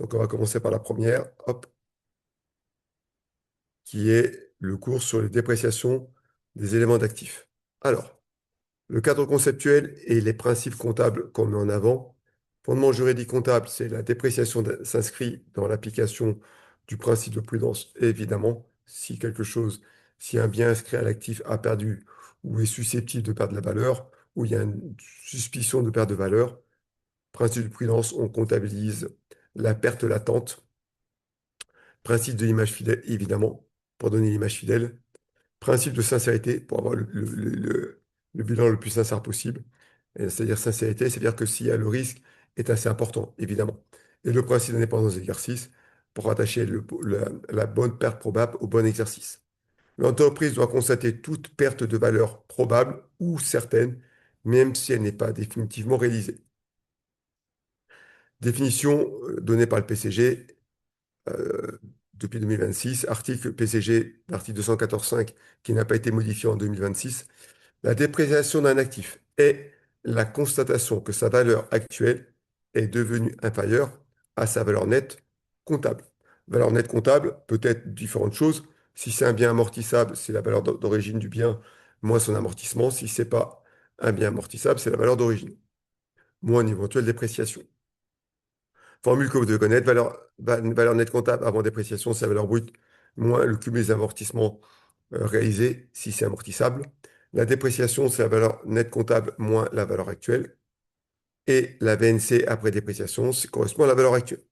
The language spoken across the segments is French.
Donc, on va commencer par la première, hop, qui est le cours sur les dépréciations des éléments d'actifs. Alors, le cadre conceptuel et les principes comptables qu'on met en avant. Fondement juridique comptable, c'est la dépréciation s'inscrit dans l'application du principe de prudence. Et évidemment, si quelque chose, si un bien inscrit à l'actif a perdu ou est susceptible de perdre la valeur, ou il y a une suspicion de perte de valeur, principe de prudence, on comptabilise la perte latente. Principe de l'image fidèle, évidemment, pour donner l'image fidèle. Principe de sincérité, pour avoir le bilan le plus sincère possible. C'est-à-dire sincérité, c'est-à-dire que si le risque est assez important, évidemment. Et le principe d'indépendance d'exercice, pour rattacher la bonne perte probable au bon exercice. L'entreprise doit constater toute perte de valeur probable ou certaine, même si elle n'est pas définitivement réalisée. Définition donnée par le PCG euh, depuis 2026, article PCG, article 214.5, qui n'a pas été modifié en 2026. La dépréciation d'un actif est la constatation que sa valeur actuelle est devenue inférieure à sa valeur nette comptable. Valeur nette comptable peut être différentes choses. Si c'est un bien amortissable, c'est la valeur d'origine du bien moins son amortissement. Si ce n'est pas un bien amortissable, c'est la valeur d'origine moins une éventuelle dépréciation. Formule que vous devez connaître, valeur nette comptable avant dépréciation, c'est la valeur brute moins le cumul des amortissements réalisés si c'est amortissable. La dépréciation, c'est la valeur nette comptable moins la valeur actuelle. Et la VNC après dépréciation, correspond à la valeur actuelle.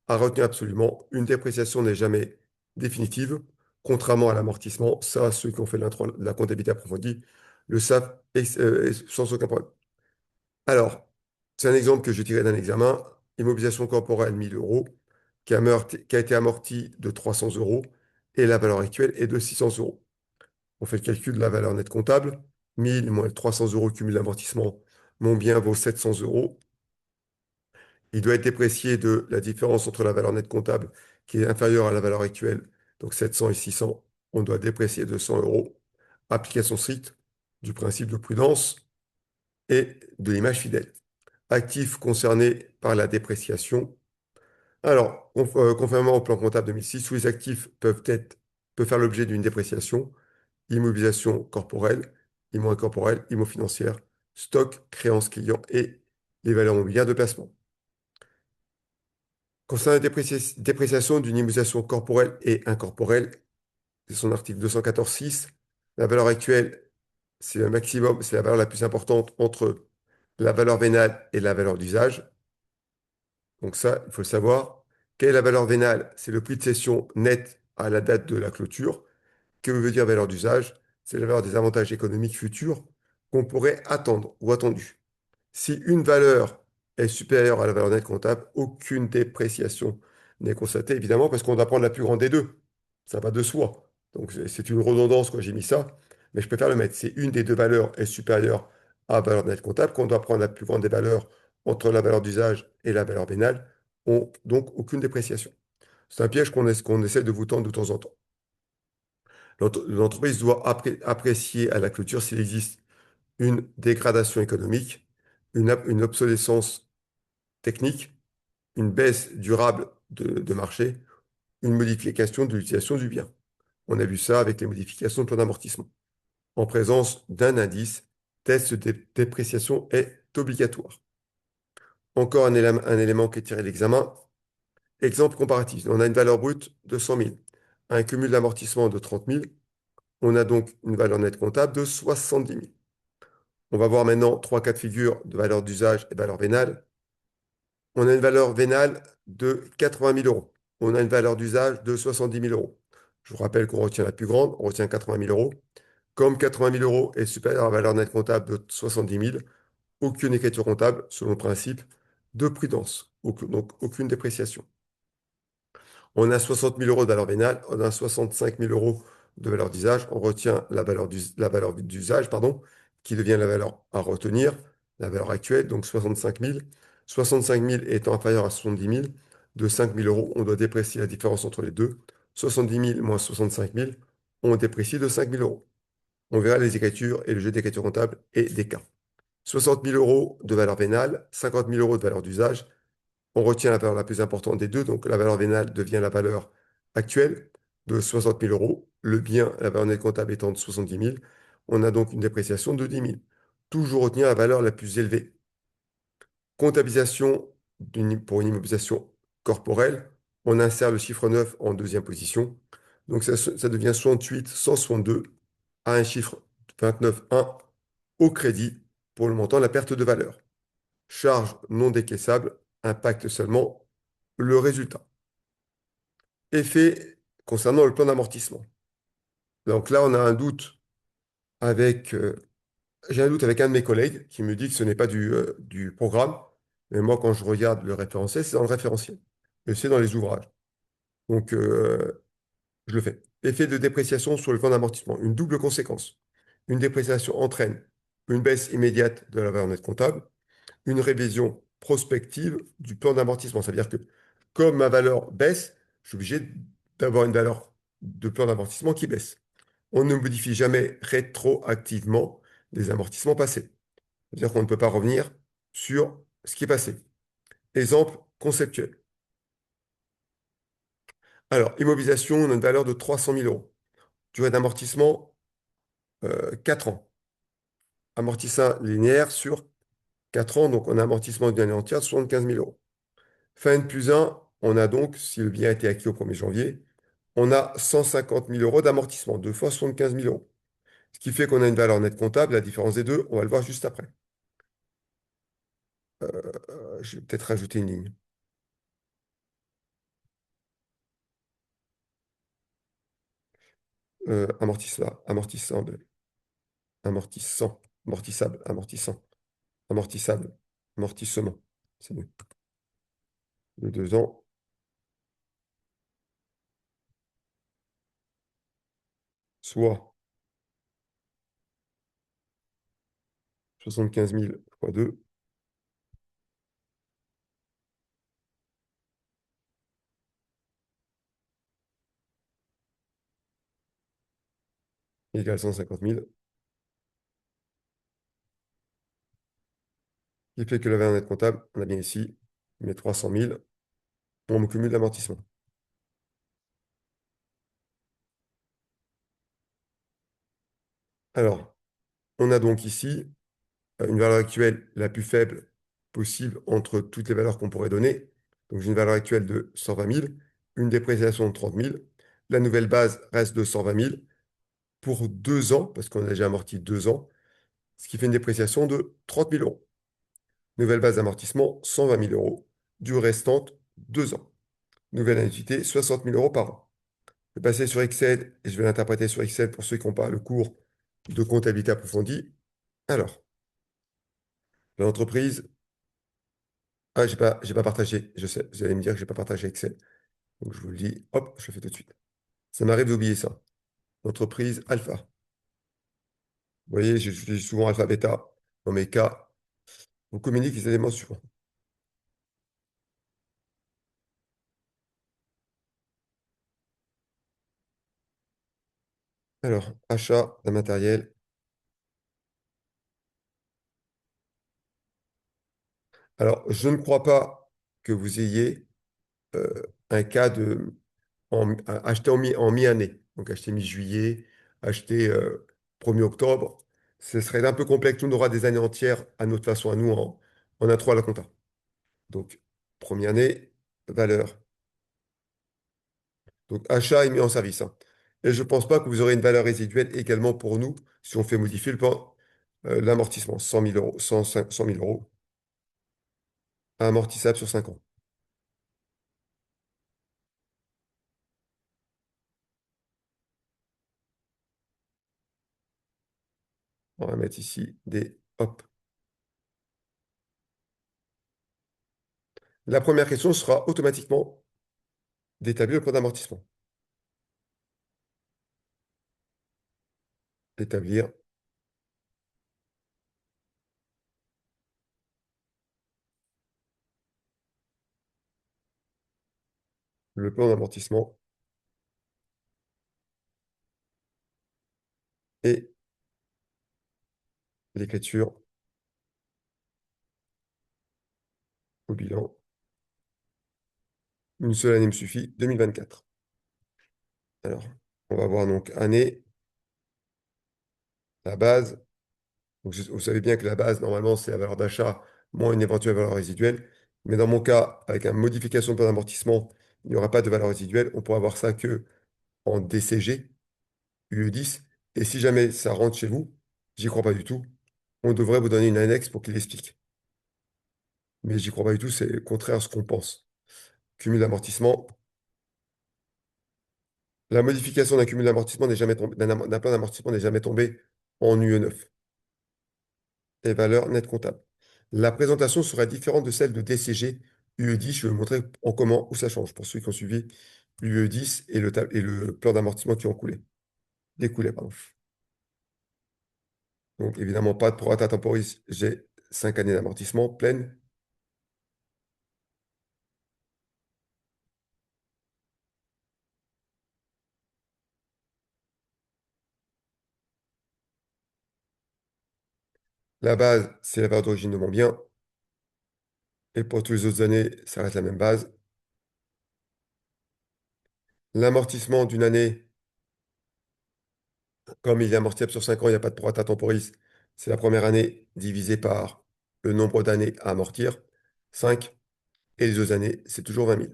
À retenir absolument, une dépréciation n'est jamais définitive, contrairement à l'amortissement. Ça, ceux qui ont fait la comptabilité approfondie le savent sans aucun problème. Alors, c'est un exemple que je tirais d'un examen. Immobilisation corporelle 1000 euros, qui a été amorti de 300 euros, et la valeur actuelle est de 600 euros. On fait le calcul de la valeur nette comptable. 1000 moins 300 euros cumul d'amortissement. Mon bien vaut 700 euros. Il doit être déprécié de la différence entre la valeur nette comptable, qui est inférieure à la valeur actuelle, donc 700 et 600. On doit déprécier de 100 euros. Application stricte du principe de prudence et de l'image fidèle. Actifs concernés par la dépréciation. Alors, conformément au plan comptable 2006, tous les actifs peuvent faire l'objet d'une dépréciation. Immobilisation corporelle, immo incorporelle, immo financière, stock, créances clients et les valeurs mobilières de placement. Concernant la dépréciation d'une immobilisation corporelle et incorporelle, c'est son article 214.6, la valeur actuelle, c'est le maximum, c'est la valeur la plus importante entre la valeur vénale et la valeur d'usage. Donc ça, il faut le savoir. Quelle est la valeur vénale? C'est le prix de cession net à la date de la clôture. Que veut dire valeur d'usage? C'est la valeur des avantages économiques futurs qu'on pourrait attendre ou attendu. Si une valeur est supérieure à la valeur nette comptable, aucune dépréciation n'est constatée, évidemment, parce qu'on doit prendre la plus grande des deux. Ça va de soi. Donc c'est une redondance quand j'ai mis ça, mais je préfère le mettre. Si une des deux valeurs est supérieure à la valeur nette comptable, qu'on doit prendre la plus grande des valeurs entre la valeur d'usage et la valeur vénale, donc aucune dépréciation. C'est un piège qu'on essaie de vous tendre de temps en temps. L'entreprise doit apprécier à la clôture s'il existe une dégradation économique, une obsolescence technique, une baisse durable de marché, une modification de l'utilisation du bien. On a vu ça avec les modifications de plan d'amortissement. En présence d'un indice, test de dépréciation est obligatoire. Encore un élément qui est tiré de l'examen. Exemple comparatif. On a une valeur brute de 100 000, un cumul d'amortissement de 30 000. On a donc une valeur nette comptable de 70 000. On va voir maintenant trois cas de figure de valeur d'usage et valeur vénale. On a une valeur vénale de 80 000 euros. On a une valeur d'usage de 70 000 euros. Je vous rappelle qu'on retient la plus grande, on retient 80 000 euros. Comme 80 000 euros est supérieur à la valeur nette comptable de 70 000, aucune écriture comptable selon le principe de prudence. Donc aucune dépréciation. On a 60 000 euros de valeur vénale, on a 65 000 euros de valeur d'usage. On retient la valeur d'usage, pardon, qui devient la valeur à retenir, la valeur actuelle, donc 65 000. 65 000 étant inférieur à 70 000, de 5 000 euros, on doit déprécier la différence entre les deux. 70 000 moins 65 000, on déprécie de 5 000 euros. On verra les écritures et le jeu d'écriture comptable et des cas. 60 000 euros de valeur vénale, 50 000 euros de valeur d'usage. On retient la valeur la plus importante des deux, donc la valeur vénale devient la valeur actuelle de 60 000 euros. Le bien, la valeur nette comptable étant de 70 000, on a donc une dépréciation de 10 000. Toujours retenir la valeur la plus élevée. Comptabilisation pour une immobilisation corporelle, on insère le chiffre 9 en deuxième position. Donc ça devient 68 162 à un chiffre 29 1 au crédit pour le montant de la perte de valeur. Charge non décaissable impacte seulement le résultat. Effet concernant le plan d'amortissement. Donc là, on a un doute avec, j'ai un doute avec un de mes collègues qui me dit que ce n'est pas du programme. Mais moi, quand je regarde le référentiel, c'est dans le référentiel. Et c'est dans les ouvrages. Donc, je le fais. Effet de dépréciation sur le plan d'amortissement. Une double conséquence. Une dépréciation entraîne une baisse immédiate de la valeur nette comptable, une révision prospective du plan d'amortissement. Ça veut dire que comme ma valeur baisse, je suis obligé d'avoir une valeur de plan d'amortissement qui baisse. On ne modifie jamais rétroactivement les amortissements passés. C'est-à-dire qu'on ne peut pas revenir sur ce qui est passé. Exemple conceptuel. Alors, immobilisation, on a une valeur de 300 000 euros. Durée d'amortissement, 4 ans. Amortissement linéaire sur 4 ans, donc on a un amortissement d'une année entière de 75 000 euros. Fin N plus 1, on a donc, si le bien a été acquis au 1er janvier, on a 150 000 euros d'amortissement, 2 fois 75 000 euros. Ce qui fait qu'on a une valeur nette comptable, la différence des deux, on va le voir juste après. Je vais peut-être rajouter une ligne. Amortissable, amortissant, amortissable, amortissement. C'est mieux. De 2 ans, soit 75 000 fois 2 égale 150 000, qui fait que la valeur nette comptable, on a bien ici, mais 300 000, on me cumule l'amortissement. Alors, on a donc ici une valeur actuelle la plus faible possible entre toutes les valeurs qu'on pourrait donner. Donc, j'ai une valeur actuelle de 120 000, une dépréciation de 30 000. La nouvelle base reste de 120 000 pour 2 ans, parce qu'on a déjà amorti 2 ans, ce qui fait une dépréciation de 30 000 euros. Nouvelle base d'amortissement, 120 000 euros. Durée restante, 2 ans. Nouvelle annuité, 60 000 euros par an. Je vais passer sur Excel et je vais l'interpréter sur Excel pour ceux qui n'ont pas le cours de comptabilité approfondie. Alors, l'entreprise. Ah, j'ai pas partagé, je sais. Vous allez me dire que j'ai pas partagé Excel. Donc, je vous le dis, hop, je le fais tout de suite. Ça m'arrive d'oublier ça. L'entreprise Alpha. Vous voyez, j'utilise souvent Alpha Beta dans mes cas. On communique les éléments suivants. Alors, achat d'un matériel. Alors, je ne crois pas que vous ayez un cas de acheter en mi-année. Donc, acheter mi-juillet, acheter 1er octobre. Ce serait un peu complexe. On aura des années entières à notre façon, à nous, en intro à la compta. Donc, première année, valeur. Donc, achat et mis en service, hein. Et je ne pense pas que vous aurez une valeur résiduelle également pour nous si on fait modifier l'amortissement. 100 000 euros, 100 000 euros, amortissable sur 5 ans. On va mettre ici des hop. La première question sera automatiquement d'établir le plan d'amortissement. D'établir le plan d'amortissement et l'écriture au bilan Une seule année me suffit, 2024. Alors, on va voir donc année, la base. Donc, vous savez bien que la base, normalement, c'est la valeur d'achat moins une éventuelle valeur résiduelle. Mais dans mon cas, avec une modification de plan d'amortissement, il n'y aura pas de valeur résiduelle. On pourra avoir ça que en DCG, UE10. Et si jamais ça rentre chez vous, j'y crois pas du tout, on devrait vous donner une annexe pour qu'il explique. Mais j'y crois pas du tout, c'est contraire à ce qu'on pense. Cumul d'amortissement. La modification d'un cumul d'amortissement n'est jamais tombée, d'un plan d'amortissement n'est jamais tombée en UE9. Et valeur nette comptable. La présentation sera différente de celle de DCG UE10. Je vais vous montrer en comment où ça change pour ceux qui ont suivi l'UE10 et le plan d'amortissement qui ont coulé. Découlé, pardon. Donc évidemment, pas de prorata temporis. J'ai 5 années d'amortissement pleine. La base, c'est la valeur d'origine de mon bien. Et pour toutes les autres années, ça reste la même base. L'amortissement d'une année, comme il est amortiable sur 5 ans, il n'y a pas de prorata temporis. C'est la première année divisée par le nombre d'années à amortir, 5. Et les autres années, c'est toujours 20 000.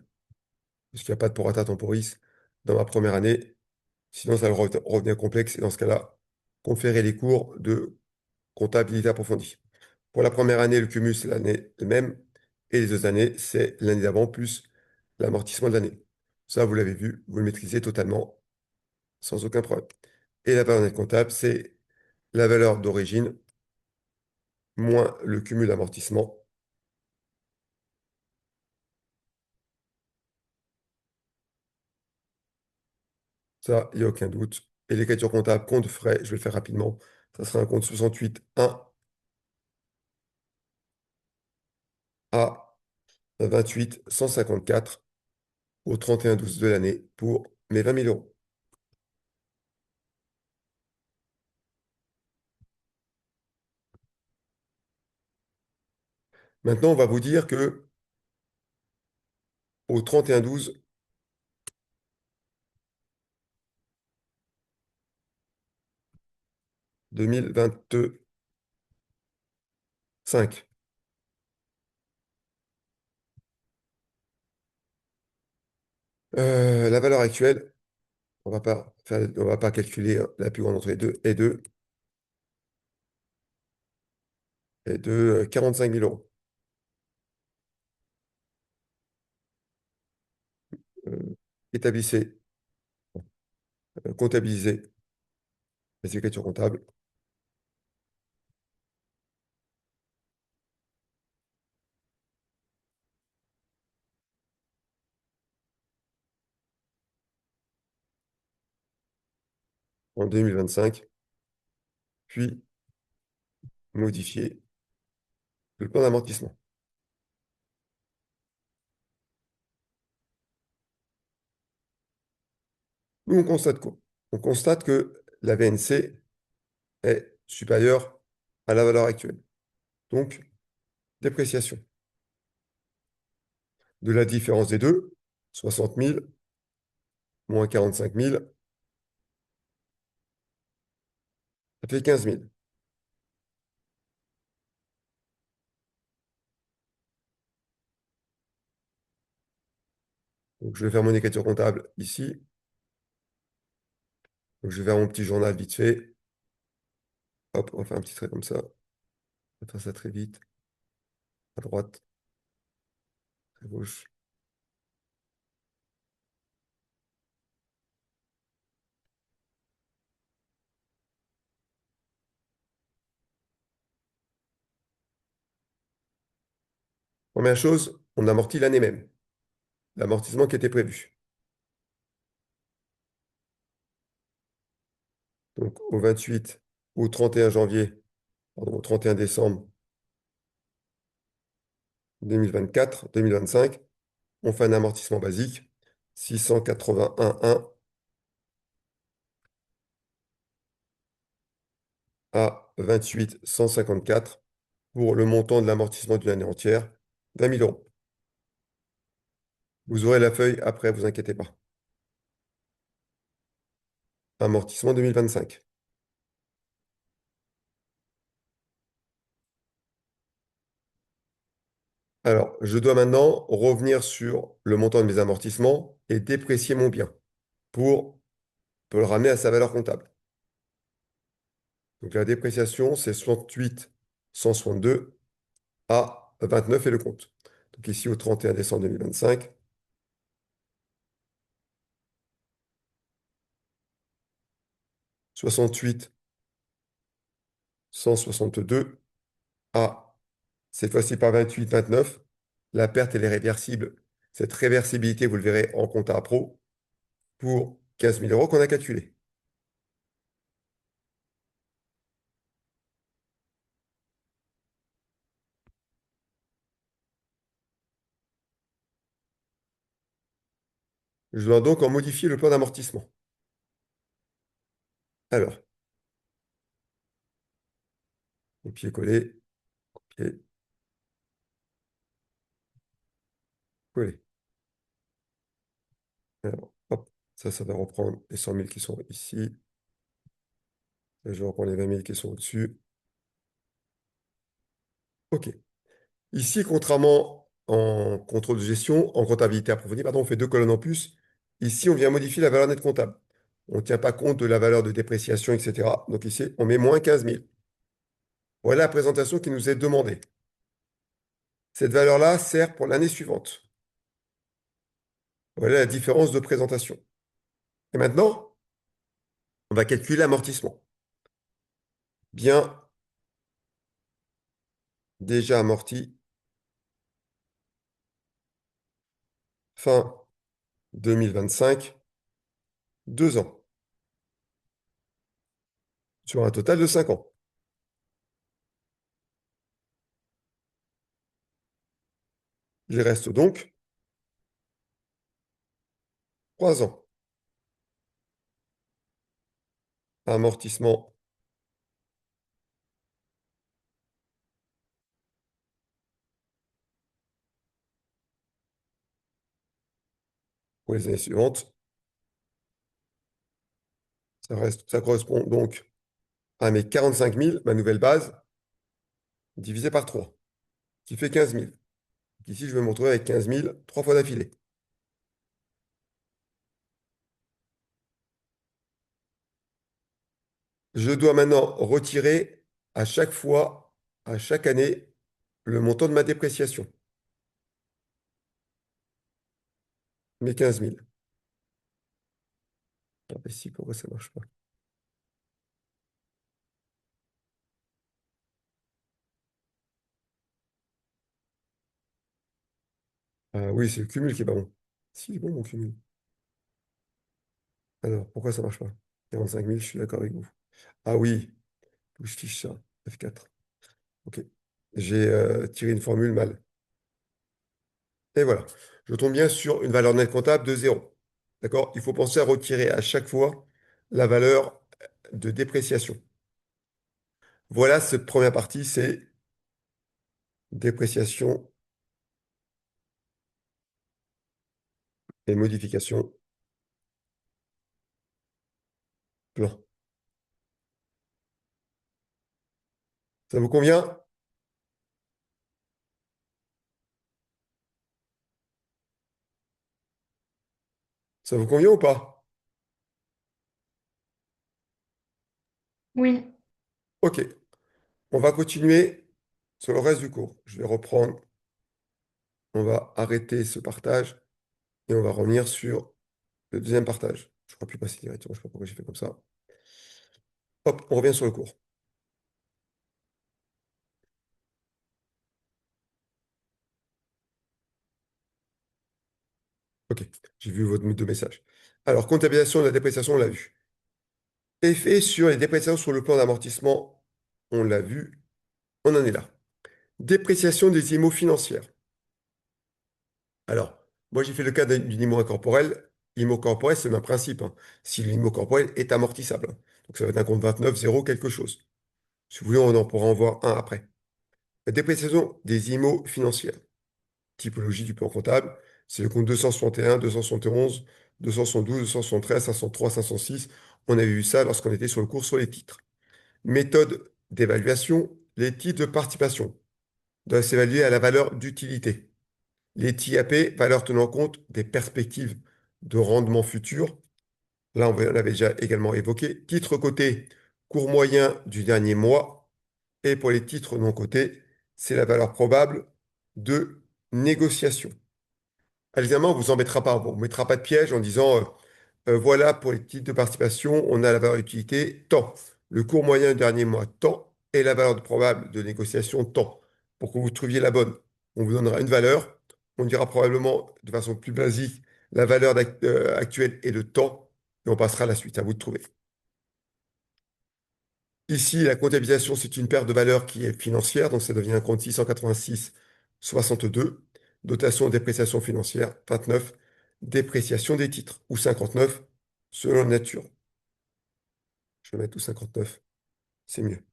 Parce qu'il n'y a pas de prorata temporis dans ma première année. Sinon, ça va revenir complexe. Et dans ce cas-là, conférer les cours de comptabilité approfondie. Pour la première année, le cumul, c'est l'année même. Et les autres années, c'est l'année d'avant plus l'amortissement de l'année. Ça, vous l'avez vu, vous le maîtrisez totalement sans aucun problème. Et la valeur nette comptable, c'est la valeur d'origine moins le cumul d'amortissement. Ça, il n'y a aucun doute. Et l'écriture comptable, compte frais, je vais le faire rapidement. Ça sera un compte 68.1 à 28 154 au 31/12 de l'année pour mes 20 000 euros. Maintenant, on va vous dire que au 31/12 2025, la valeur actuelle, on va pas calculer hein, la plus grande entre les deux, est de 45 000 euros. Euh, établissez, comptabilisez les écritures comptables en 2025, puis modifiez le plan d'amortissement. Nous, on constate quoi? On constate que la VNC est supérieure à la valeur actuelle. Donc, dépréciation. De la différence des deux, 60 000 moins 45 000, ça fait 15 000. Donc, je vais faire mon écriture comptable ici. Donc, je vais faire mon petit journal vite fait. Hop, on va faire un petit trait comme ça. On va faire ça très vite. À droite, à gauche. Première chose, on amortit l'année même. L'amortissement qui était prévu. Donc, au 28, au 31 janvier, pardon, au 31 décembre 2024-2025, on fait un amortissement basique, 681,1 à 28 154 pour le montant de l'amortissement d'une année entière, 20 000 euros. Vous aurez la feuille après, vous inquiétez pas. Amortissement 2025. Alors, je dois maintenant revenir sur le montant de mes amortissements et déprécier mon bien pour le ramener à sa valeur comptable. Donc la dépréciation, c'est 68 162 à 29 et le compte. Donc ici, au 31 décembre 2025, 68 162 à, cette fois-ci par 28, 29. La perte, elle est réversible. Cette réversibilité, vous le verrez en compta pro pour 15 000 euros qu'on a calculé. Je dois donc en modifier le plan d'amortissement. Alors, copier-coller, copier-coller. Alors, hop, ça va reprendre les 100 000 qui sont ici. Et je vais reprendre les 20 000 qui sont au-dessus. OK. Ici, contrairement en contrôle de gestion, en comptabilité approfondie, pardon, on fait deux colonnes en plus. Ici, on vient modifier la valeur nette comptable. On ne tient pas compte de la valeur de dépréciation, etc. Donc ici, on met moins 15 000. Voilà la présentation qui nous est demandée. Cette valeur-là sert pour l'année suivante. Voilà la différence de présentation. Et maintenant, on va calculer l'amortissement. Bien déjà amorti, fin 2025, 2 ans, sur un total de 5 ans. Il reste donc 3 ans. Amortissement pour les années suivantes. Ça correspond donc à mes 45 000, ma nouvelle base, divisé par 3, qui fait 15 000. Ici, je vais me retrouver avec 15 000, 3 fois d'affilée. Je dois maintenant retirer à chaque fois, à chaque année, le montant de ma dépréciation, mes 15 000. Ah, mais si, pourquoi ça ne marche pas? Ah oui, c'est le cumul qui est pas bon. Si, il est bon, mon cumul. Alors, pourquoi ça ne marche pas? 45 000, je suis d'accord avec vous. Ah oui, faut que je fiche ça. F4. OK. J'ai tiré une formule mal. Et voilà. Je tombe bien sur une valeur nette comptable de 0. D'accord? Il faut penser à retirer à chaque fois la valeur de dépréciation. Voilà, cette première partie, c'est dépréciation et modification plan. Ça vous convient? Ça vous convient ou pas? Oui. OK. On va continuer sur le reste du cours. Je vais reprendre. On va arrêter ce partage et on va revenir sur le deuxième partage. Je ne crois plus passer directement. Je ne sais pas pourquoi j'ai fait comme ça. Hop, on revient sur le cours. OK. J'ai vu votre deux messages. Alors, comptabilisation de la dépréciation, on l'a vu. Effet sur les dépréciations sur le plan d'amortissement, on l'a vu, on en est là. Dépréciation des IMO financières. Alors, moi j'ai fait le cas d'une IMO incorporelle. IMO corporel, c'est le même principe, hein. Si l'IMO corporel est amortissable, hein. Donc ça va être un compte 29, 0, quelque chose. Si vous voulez, on en pourra en voir un après. La dépréciation des IMO financières. Typologie du plan comptable. C'est le compte 261, 271, 272, 273, 503, 506. On avait vu ça lorsqu'on était sur le cours sur les titres. Méthode d'évaluation, les titres de participation doivent s'évaluer à la valeur d'utilité. Les TIAP, valeur tenant compte des perspectives de rendement futur. Là, on l'avait déjà également évoqué. Titre coté, cours moyen du dernier mois. Et pour les titres non cotés, c'est la valeur probable de négociation. À l'examen, on ne vous embêtera pas, on ne vous mettra pas de piège en disant voilà, pour les titres de participation, on a la valeur d'utilité tant. Le cours moyen du dernier mois tant et la valeur probable de négociation tant. Pour que vous trouviez la bonne, on vous donnera une valeur. On dira probablement de façon plus basique la valeur actuelle et le temps. Et on passera à la suite. À vous de trouver. Ici, la comptabilisation, c'est une paire de valeurs qui est financière, donc ça devient un compte 686-62, dotation et dépréciation financière, 29, dépréciation des titres, ou 59, selon la nature. Je vais mettre tout 59, c'est mieux.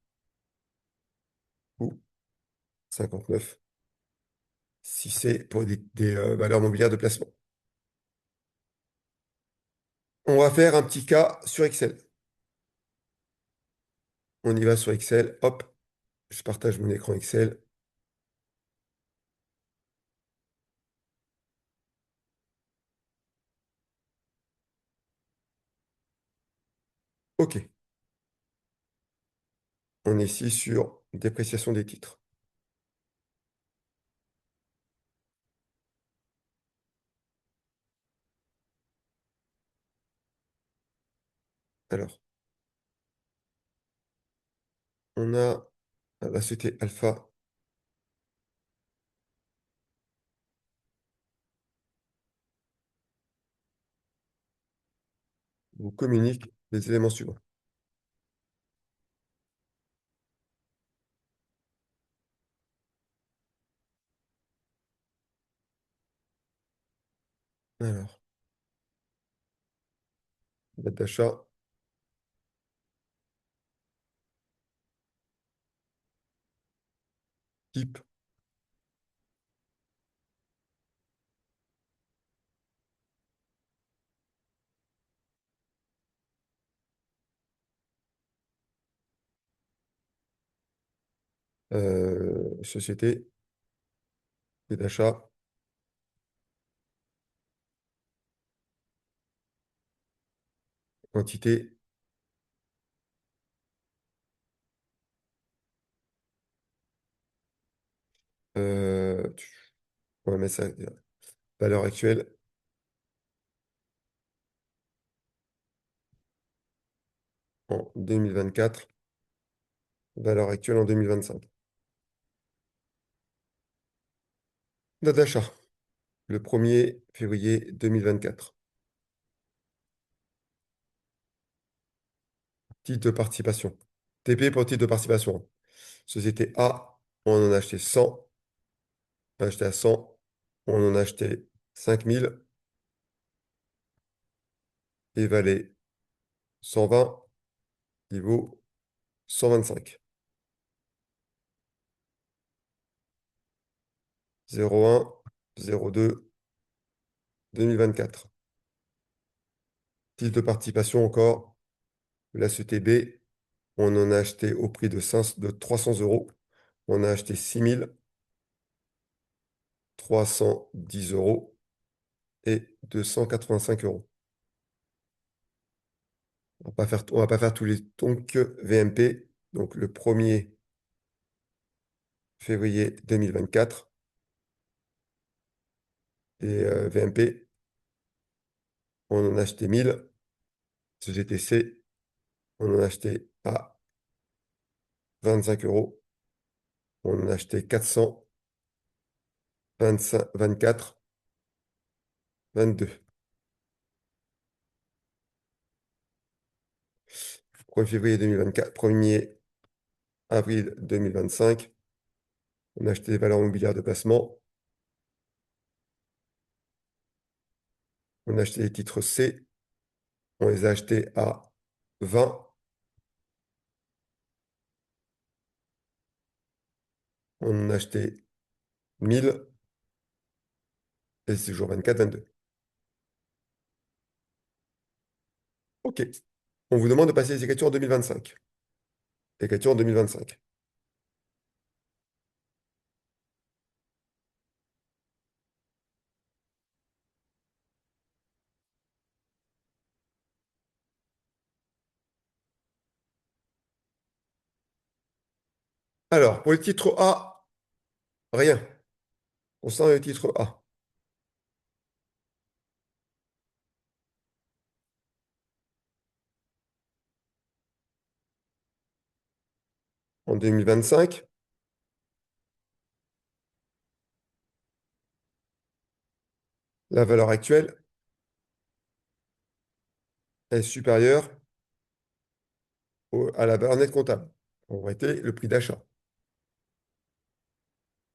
Ou 59, si c'est pour des valeurs mobilières de placement. On va faire un petit cas sur Excel. On y va sur Excel, hop, je partage mon écran Excel. OK, on est ici sur dépréciation des titres. Alors, on a la société Alpha vous communique les éléments suivants. Alors, date d'achat, type, société, et d'achat, quantité, euh, on va mettre ça, valeur actuelle en 2024, valeur actuelle en 2025. Date d'achat, le 1er février 2024. Titre de participation. TP pour titre de participation. Société A, on en a acheté 100, on a acheté à 100, on en a acheté 5000, et valait 120, il vaut 125. 01, 02, 2024. Titre de participation encore, la société B, on en a acheté au prix de 300 euros. On a acheté 6 310 € et 285 euros. On va pas faire tous les donc VMP. Donc le 1er février 2024 et VMP, on en a acheté 1000. CGTC, on en a acheté à 25 euros. On en a acheté 400, 25, 24, 22. 1er février 2024, 1er avril 2025, on a acheté des valeurs mobilières de placement. On a acheté les titres C. On les a achetés à 20. On en a acheté 1000. Et c'est toujours 24, 22. OK. On vous demande de passer les écritures en 2025. Écriture en 2025. Alors, pour le titre A, rien. Concernant le titre A. En 2025, la valeur actuelle est supérieure à la valeur nette comptable. En réalité, le prix d'achat.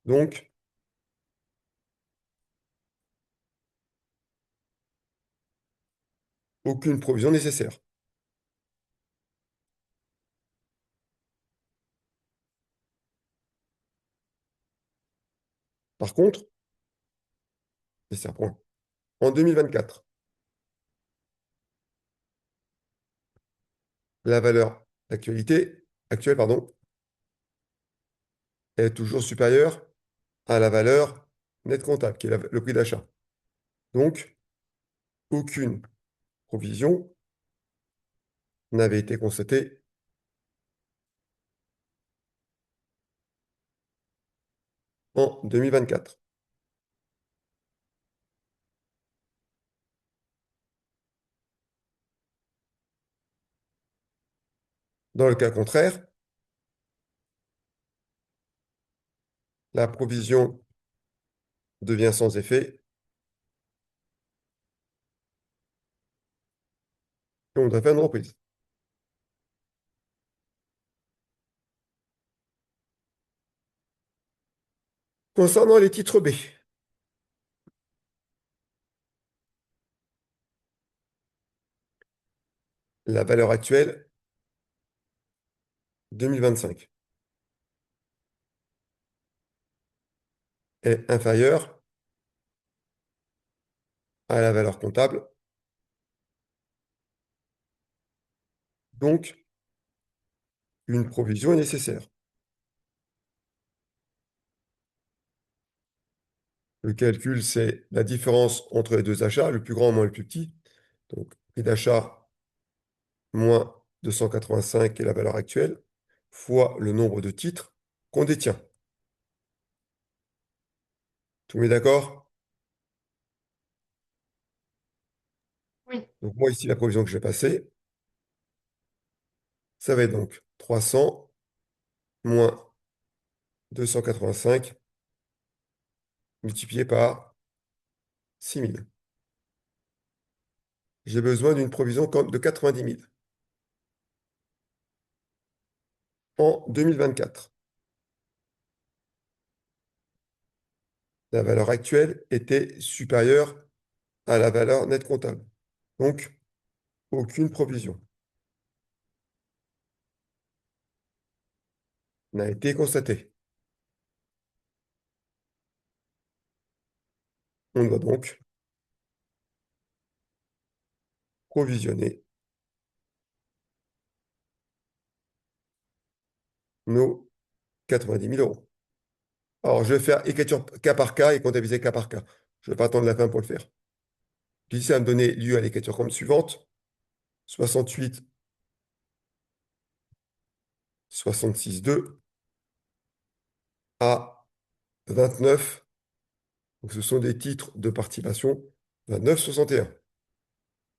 Donc, aucune provision nécessaire. Par contre, et c'est un point, en 2024, la valeur actuelle, pardon, est toujours supérieure à la valeur nette comptable, qui est le prix d'achat. Donc, aucune provision n'avait été constatée en 2024. Dans le cas contraire, la provision devient sans effet et on doit faire une reprise. Concernant les titres B, la valeur actuelle 2025 est inférieure à la valeur comptable. Donc, une provision est nécessaire. Le calcul, c'est la différence entre les deux achats, le plus grand moins le plus petit. Donc, prix d'achat moins 285 qui est la valeur actuelle, fois le nombre de titres qu'on détient. Tout le monde est d'accord? Oui. Donc, moi, ici, la provision que je vais passer, ça va être donc 300 moins 285 multiplié par 6000. J'ai besoin d'une provision de 90 000 en 2024. La valeur actuelle était supérieure à la valeur nette comptable. Donc, aucune provision n'a été constatée. On doit donc provisionner nos 90 000 euros. Alors, je vais faire écriture cas par cas et comptabiliser cas par cas. Je ne vais pas attendre la fin pour le faire. Ici, ça va me donner lieu à l'écriture comme suivante. 68, 66,2 à 29. Donc, ce sont des titres de participation. 29,61.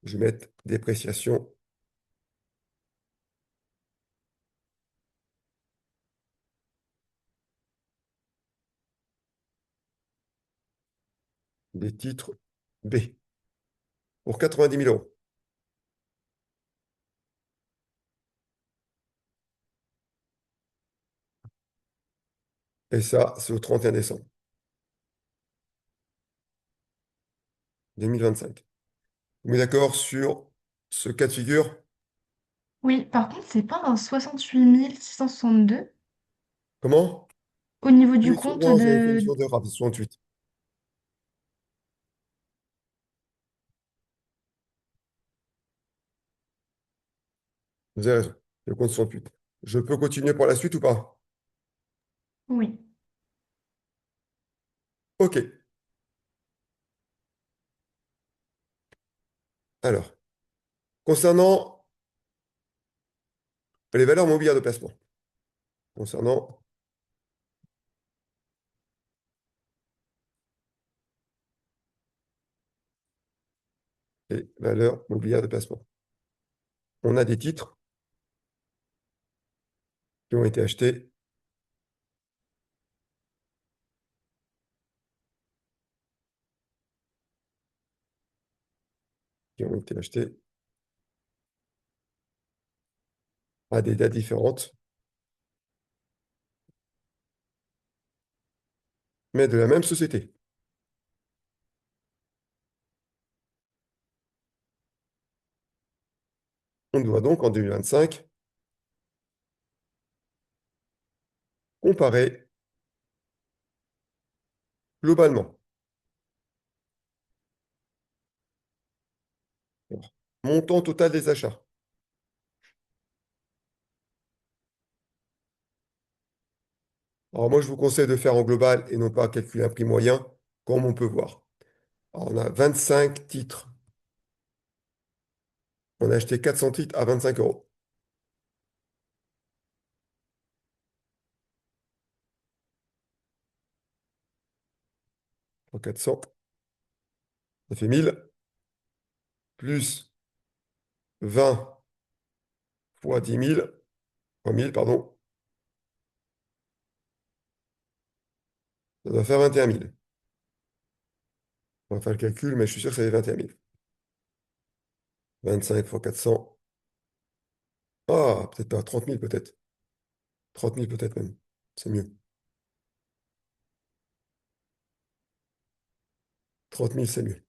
Je vais mettre dépréciation des titres B pour 90 000 euros. Et ça, c'est au 31 décembre 2025. Vous êtes d'accord sur ce cas de figure? Oui, par contre, c'est pas un 68 662 Comment? au niveau du Oui, compte non, j'avais fait une de... faute d'erreur, c'est 68. Vous avez raison. Le compte 68. Je peux continuer pour la suite ou pas? Oui. OK. Alors, concernant les valeurs mobilières de placement, concernant les valeurs mobilières de placement, on a des titres qui ont été achetés, qui ont été achetés à des dates différentes, mais de la même société. On doit donc, en 2025, comparer globalement. Alors, montant total des achats. Alors moi, je vous conseille de faire en global et non pas calculer un prix moyen, comme on peut voir. Alors, on a 25 titres. On a acheté 400 titres à 25 euros. Pour 400, ça fait 1000, plus 20 fois 10 000, fois 1000, pardon, ça doit faire 21 000. On va faire le calcul, mais je suis sûr que ça fait 21 000. 25 fois 400. Ah, peut-être pas, 30 000 peut-être. 30 000 peut-être même. C'est mieux. 30 000, c'est mieux.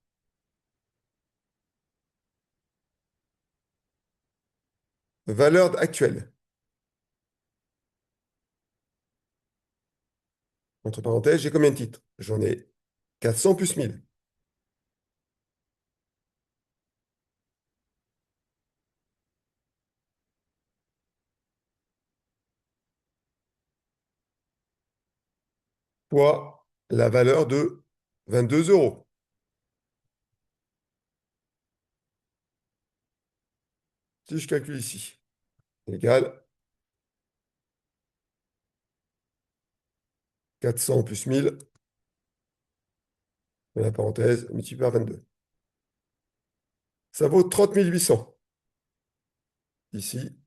Valeur actuelle. Entre parenthèses, j'ai combien de titres? J'en ai 400 plus 1000. Fois la valeur de 22 euros. Si je calcule ici, égale 400 plus 1000, et la parenthèse, multiplié par 22. Ça vaut 30 800. Ici,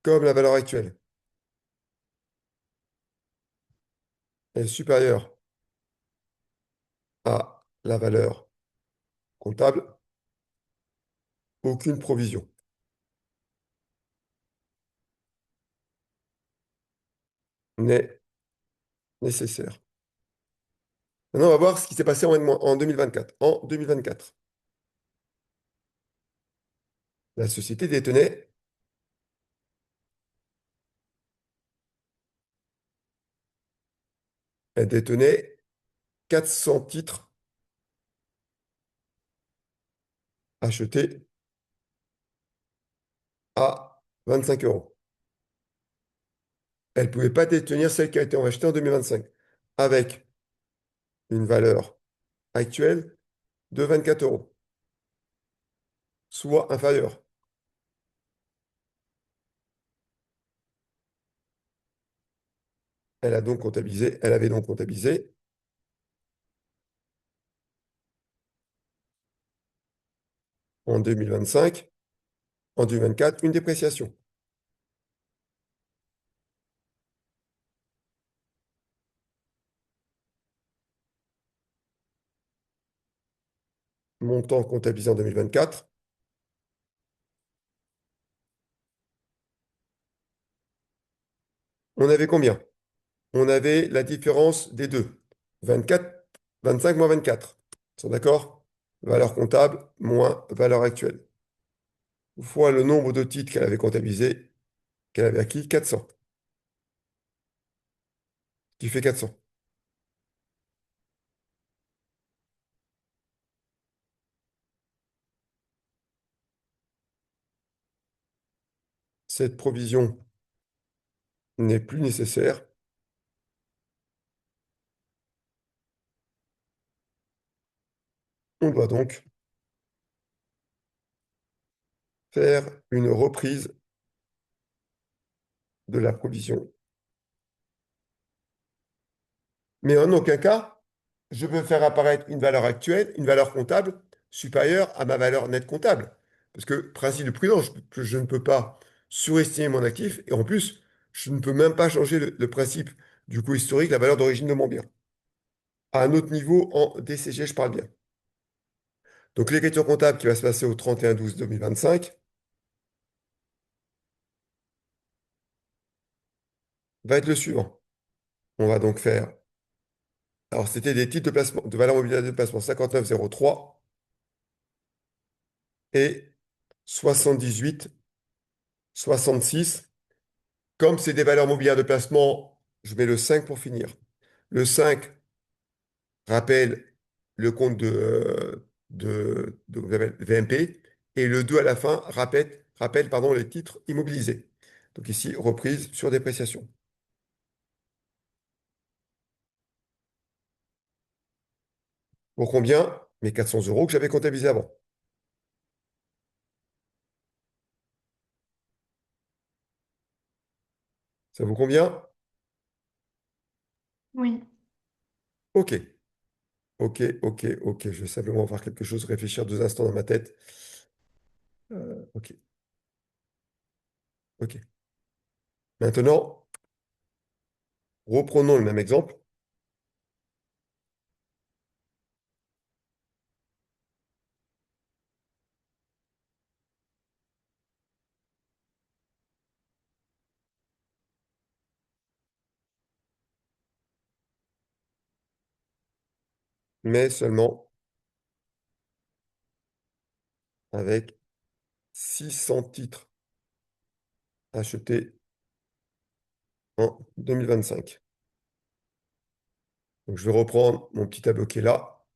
comme la valeur actuelle est supérieure à la valeur comptable, aucune provision n'est nécessaire. Maintenant, on va voir ce qui s'est passé en 2024. En 2024, la société elle détenait 400 titres achetés à 25 euros. Elle ne pouvait pas détenir celle qui a été achetée en 2025, avec une valeur actuelle de 24 euros, soit inférieure. Elle avait donc comptabilisé en 2025, en 2024, une dépréciation. Montant comptabilisé en 2024. On avait combien? On avait la différence des deux. 24, 25 moins 24. Ils sont d'accord? Valeur comptable moins valeur actuelle. Fois le nombre de titres qu'elle avait comptabilisé, qu'elle avait acquis, 400, qui fait 400. cette provision n'est plus nécessaire. On doit donc faire une reprise de la provision. Mais en aucun cas, je peux faire apparaître une valeur actuelle, une valeur comptable supérieure à ma valeur nette comptable. Parce que, principe de prudence, je ne peux pas surestimer mon actif et en plus, je ne peux même pas changer le principe du coût historique, la valeur d'origine de mon bien. À un autre niveau, en DCG, je parle bien. Donc l'écriture comptable qui va se passer au 31/12/2025 va être le suivant. On va donc faire. Alors, c'était des titres de placement, de valeur mobilière de placement 59,03 et 78,66. Comme c'est des valeurs mobilières de placement, je mets le 5 pour finir. Le 5 rappelle le compte de VMP et le 2 à la fin rappelle pardon, les titres immobilisés. Donc ici, reprise sur dépréciation. Pour combien? Mes 400 euros que j'avais comptabilisés avant. Ça vous convient? Oui, OK. OK, OK, OK. Je vais simplement voir quelque chose, réfléchir 2 instants dans ma tête. OK, OK. Maintenant, reprenons le même exemple, mais seulement avec 600 titres achetés en 2025. Donc, je vais reprendre mon petit tableau qui est là,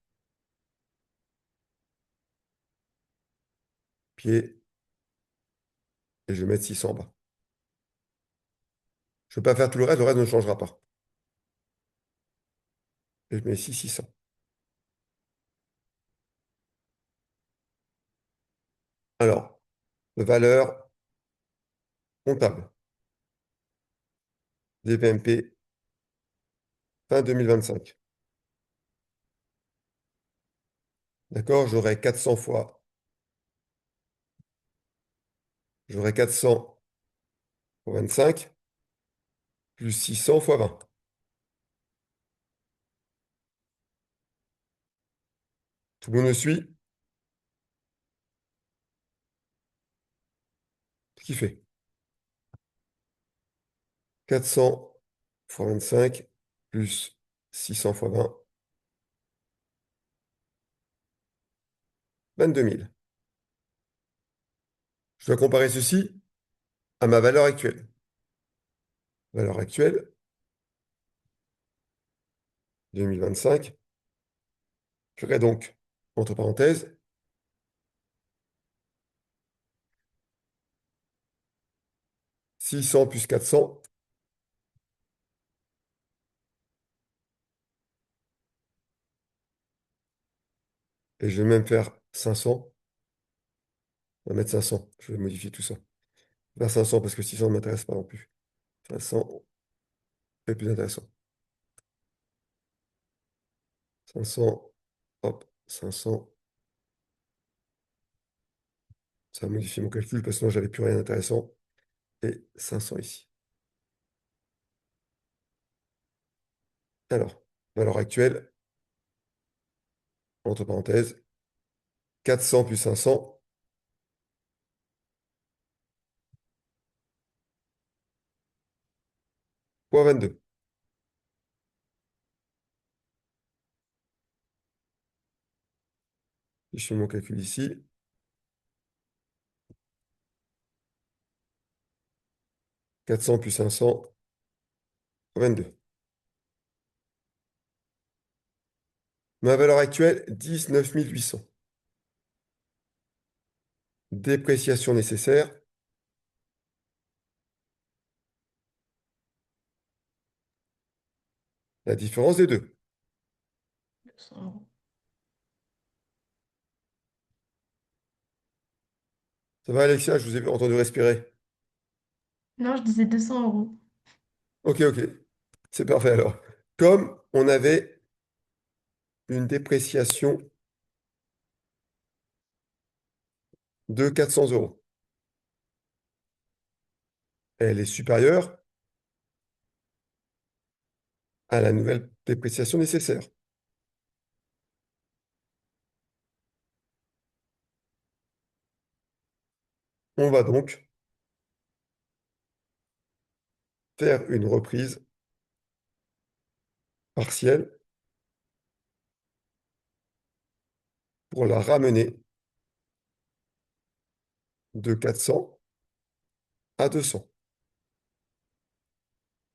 pied, et je vais mettre 600 en bas. Je ne vais pas faire tout le reste ne changera pas. Et je mets ici 600. Alors, valeur comptable des VMP fin 2025. D'accord? J'aurai 400 fois 25 plus 600 fois 20. Tout le monde me suit? Ce qui fait 400 fois 25 plus 600 fois 20, 22 000. Je dois comparer ceci à ma valeur actuelle. Valeur actuelle, 2025. J'aurai donc, entre parenthèses, 600 plus 400, et je vais même faire 500. On va mettre 500. Je vais modifier tout ça. Je vais faire 500 parce que 600 ne m'intéresse pas non plus. 500 est plus intéressant. 500, hop, 500. Ça va modifier mon calcul parce que sinon, j'avais plus rien d'intéressant. Et 500 ici. Alors, valeur actuelle, entre parenthèses, 400 plus 500 fois 22. Je fais mon calcul ici. 400 plus 500 fois 22. Ma valeur actuelle, 19 800. Dépréciation nécessaire, La différence des deux. 200 €. Ça va, Alexia? Je vous ai entendu respirer. Non, je disais 200 €. Ok, ok. C'est parfait alors. Comme on avait une dépréciation de 400 euros, elle est supérieure à la nouvelle dépréciation nécessaire. On va donc faire une reprise partielle pour la ramener de 400 à 200.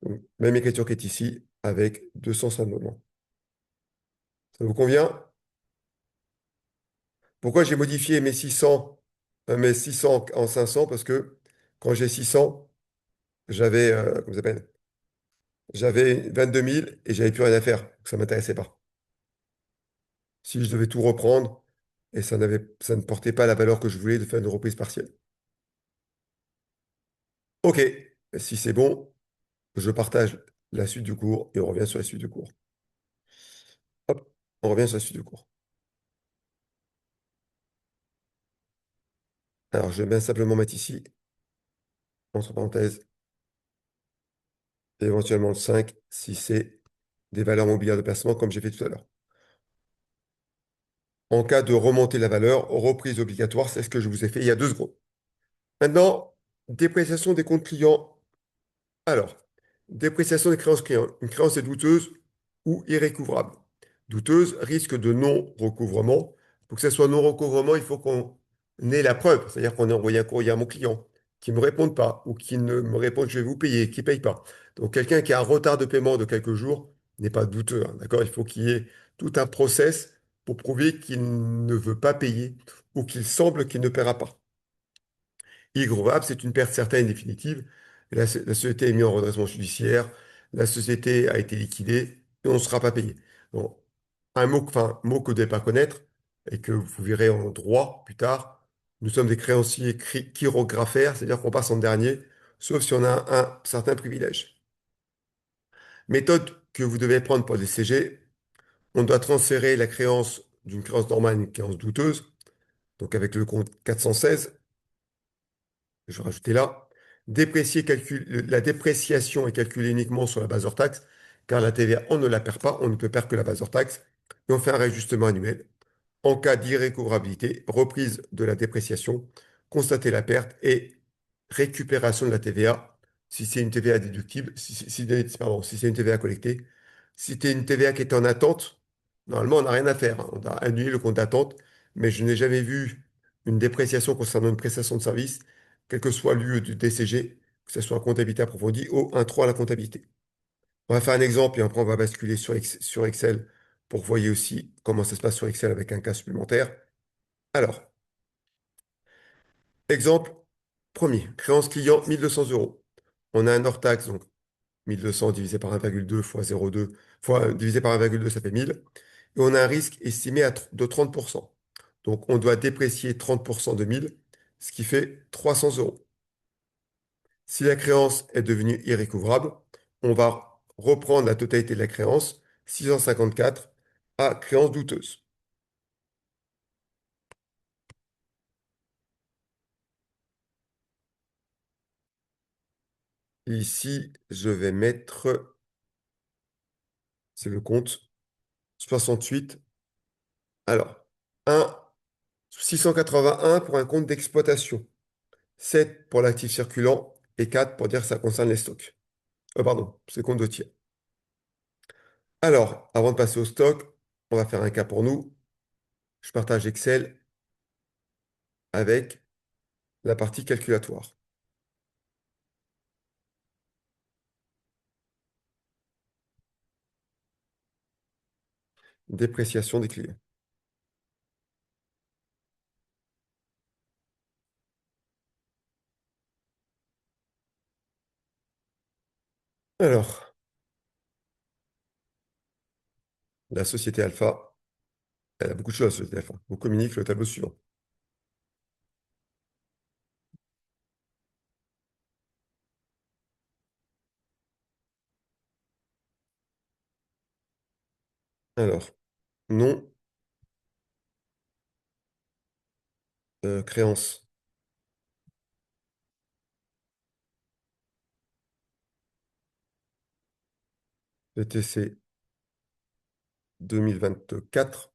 Donc, même écriture qui est ici avec 200 simplement. Ça vous convient? Pourquoi j'ai modifié mes 600 en 500? Parce que quand j'ai 600, j'avais comment ça s'appelle? J'avais 22 000 et j'avais plus rien à faire. Donc ça ne m'intéressait pas. Si je devais tout reprendre, et ça ne portait pas la valeur que je voulais de faire une reprise partielle. OK, si c'est bon, je partage la suite du cours et on revient sur la suite du cours. Hop, on revient sur la suite du cours. Alors, je vais bien simplement mettre ici, entre parenthèses, et éventuellement le 5 si c'est des valeurs mobilières de placement, comme j'ai fait tout à l'heure. En cas de remonter la valeur, reprise obligatoire, c'est ce que je vous ai fait il y a 2 secondes. Maintenant, dépréciation des comptes clients. Alors, dépréciation des créances clients. Une créance est douteuse ou irrécouvrable. Douteuse, risque de non-recouvrement. Pour que ça soit non-recouvrement, il faut qu'on ait la preuve. C'est-à-dire qu'on ait envoyé un courrier à mon client qui ne me réponde pas ou qui ne me réponde je vais vous payer, qui ne paye pas. Donc quelqu'un qui a un retard de paiement de quelques jours n'est pas douteux, hein, d'accord? Il faut qu'il y ait tout un process pour prouver qu'il ne veut pas payer ou qu'il semble qu'il ne paiera pas. Irrecevable, c'est une perte certaine et définitive. La société est mise en redressement judiciaire, la société a été liquidée et on ne sera pas payé. Donc, mot que vous ne devez pas connaître et que vous verrez en droit plus tard, nous sommes des créanciers chirographaires, c'est-à-dire qu'on passe en dernier, sauf si on a un certain privilège. Méthode que vous devez prendre pour les CG, on doit transférer la créance d'une créance normale à une créance douteuse, donc avec le compte 416. Je vais rajouter là, la dépréciation est calculée uniquement sur la base hors taxe, car la TVA, on ne la perd pas, on ne peut perdre que la base hors taxe, et on fait un réajustement annuel. En cas d'irrécouvrabilité, reprise de la dépréciation, constater la perte et récupération de la TVA, si c'est une TVA déductible, pardon, si c'est une TVA collectée. Si c'est une TVA qui est en attente, normalement, on n'a rien à faire, hein. On a annulé le compte d'attente, mais je n'ai jamais vu une dépréciation concernant une prestation de service, quel que soit le lieu du DCG, que ce soit en comptabilité approfondie ou un 3 à la comptabilité. On va faire un exemple et après on va basculer sur Excel pour voir aussi comment ça se passe sur Excel avec un cas supplémentaire. Alors, exemple premier, créance client 1200 euros. On a un hors-taxe, donc 1200 divisé par 1,2 fois 0,2 divisé par 1,2, ça fait 1000. Et on a un risque estimé de 30%. Donc on doit déprécier 30% de 1000, ce qui fait 300 euros. Si la créance est devenue irrécouvrable, on va reprendre la totalité de la créance, 654, à créance douteuse. Ici, je vais mettre, c'est le compte 68. Alors, 1, 681 pour un compte d'exploitation, 7 pour l'actif circulant et 4 pour dire que ça concerne les stocks. Pardon, c'est compte de tiers. Alors, avant de passer au stock, on va faire un cas pour nous. Je partage Excel avec la partie calculatoire. Dépréciation des clients. Alors, la société Alpha, elle a beaucoup de choses, la société Alpha. On communique le tableau suivant. Alors, nom, créance, ETC 2024,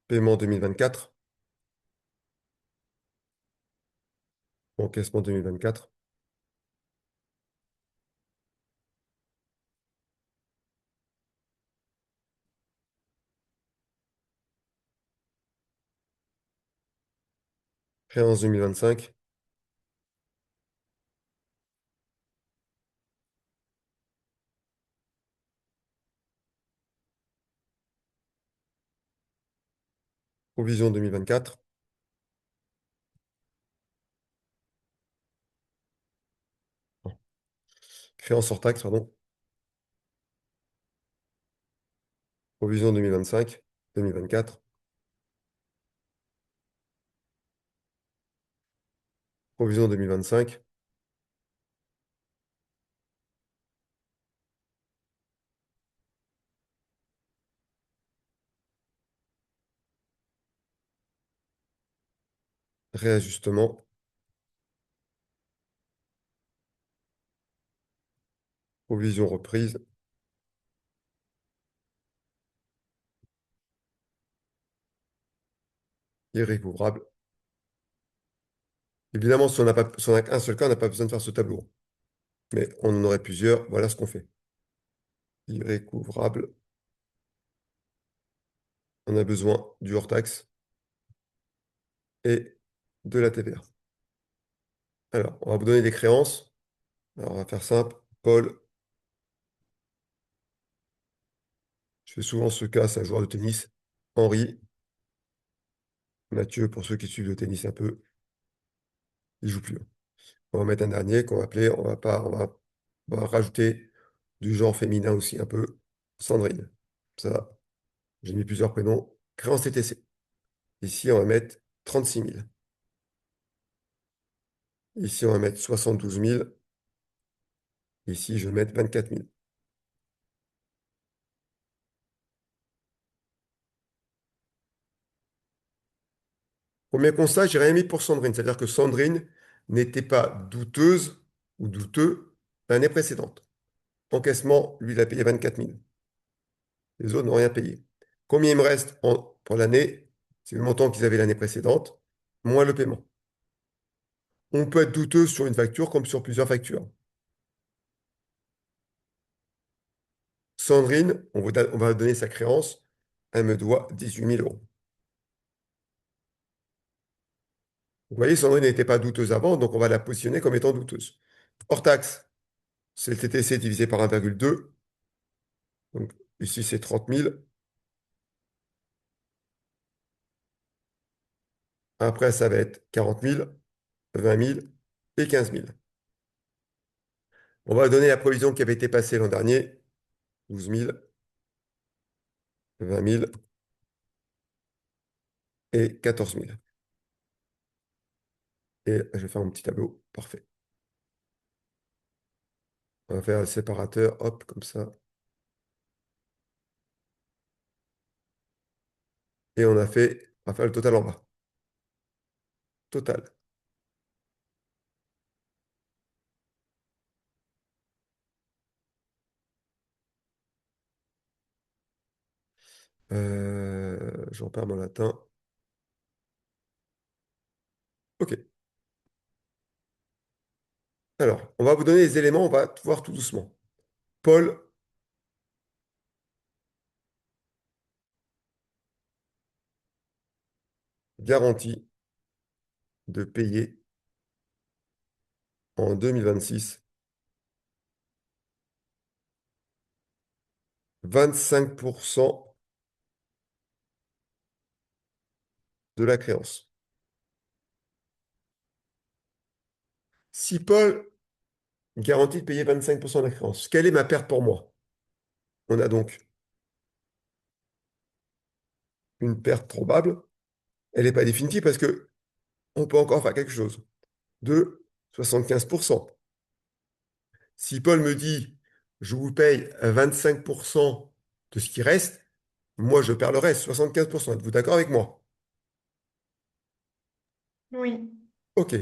paiement 2024, encaissement 2024, créance 2025, provision 2024, non, créance hors taxe, pardon, provision 2025, 2024, provision 2025, réajustement, provision reprise, irrécouvrable. Évidemment, si on n'a qu'un seul cas, on n'a pas besoin de faire ce tableau. Mais on en aurait plusieurs, voilà ce qu'on fait. Irrécouvrable, on a besoin du hors-taxe et de la TVA. Alors, on va vous donner des créances. Alors, on va faire simple. Paul, je fais souvent ce cas, c'est un joueur de tennis. Henri, Mathieu, pour ceux qui suivent le tennis un peu, il joue plus. On va mettre un dernier qu'on va appeler, on va pas, on va rajouter du genre féminin aussi un peu. Sandrine. Ça, j'ai mis plusieurs prénoms. Créance TTC. Ici, on va mettre 36 000. Ici, on va mettre 72 000. Ici, je vais mettre 24 000. Premier constat, j'ai rien mis pour Sandrine. C'est-à-dire que Sandrine n'était pas douteuse ou douteux l'année précédente. Encaissement, lui, il a payé 24 000. Les autres n'ont rien payé. Combien il me reste pour l'année? C'est le montant qu'ils avaient l'année précédente, moins le paiement. On peut être douteux sur une facture comme sur plusieurs factures. Sandrine, on va donner sa créance. Elle me doit 18 000 euros. Vous voyez, Sandrine n'était pas douteuse avant, donc on va la positionner comme étant douteuse. Hors taxe, c'est le TTC divisé par 1,2. Donc ici, c'est 30 000. Après, ça va être 40 000, 20 000 et 15 000. On va donner la provision qui avait été passée l'an dernier, 12 000, 20 000 et 14 000. Et je vais faire mon petit tableau. Parfait. On va faire le séparateur, hop, comme ça. Et on va faire le total en bas. Total. J'en perds mon latin. OK. Alors, on va vous donner les éléments, on va voir tout doucement. Paul, garantie de payer en 2026 25% de la créance. Si Paul garantit de payer 25% de la créance, quelle est ma perte pour moi? On a donc une perte probable. Elle n'est pas définitive parce que on peut encore faire quelque chose. De 75%. Si Paul me dit, je vous paye 25% de ce qui reste, moi, je perds le reste, 75%. Êtes-vous d'accord avec moi? Oui. OK.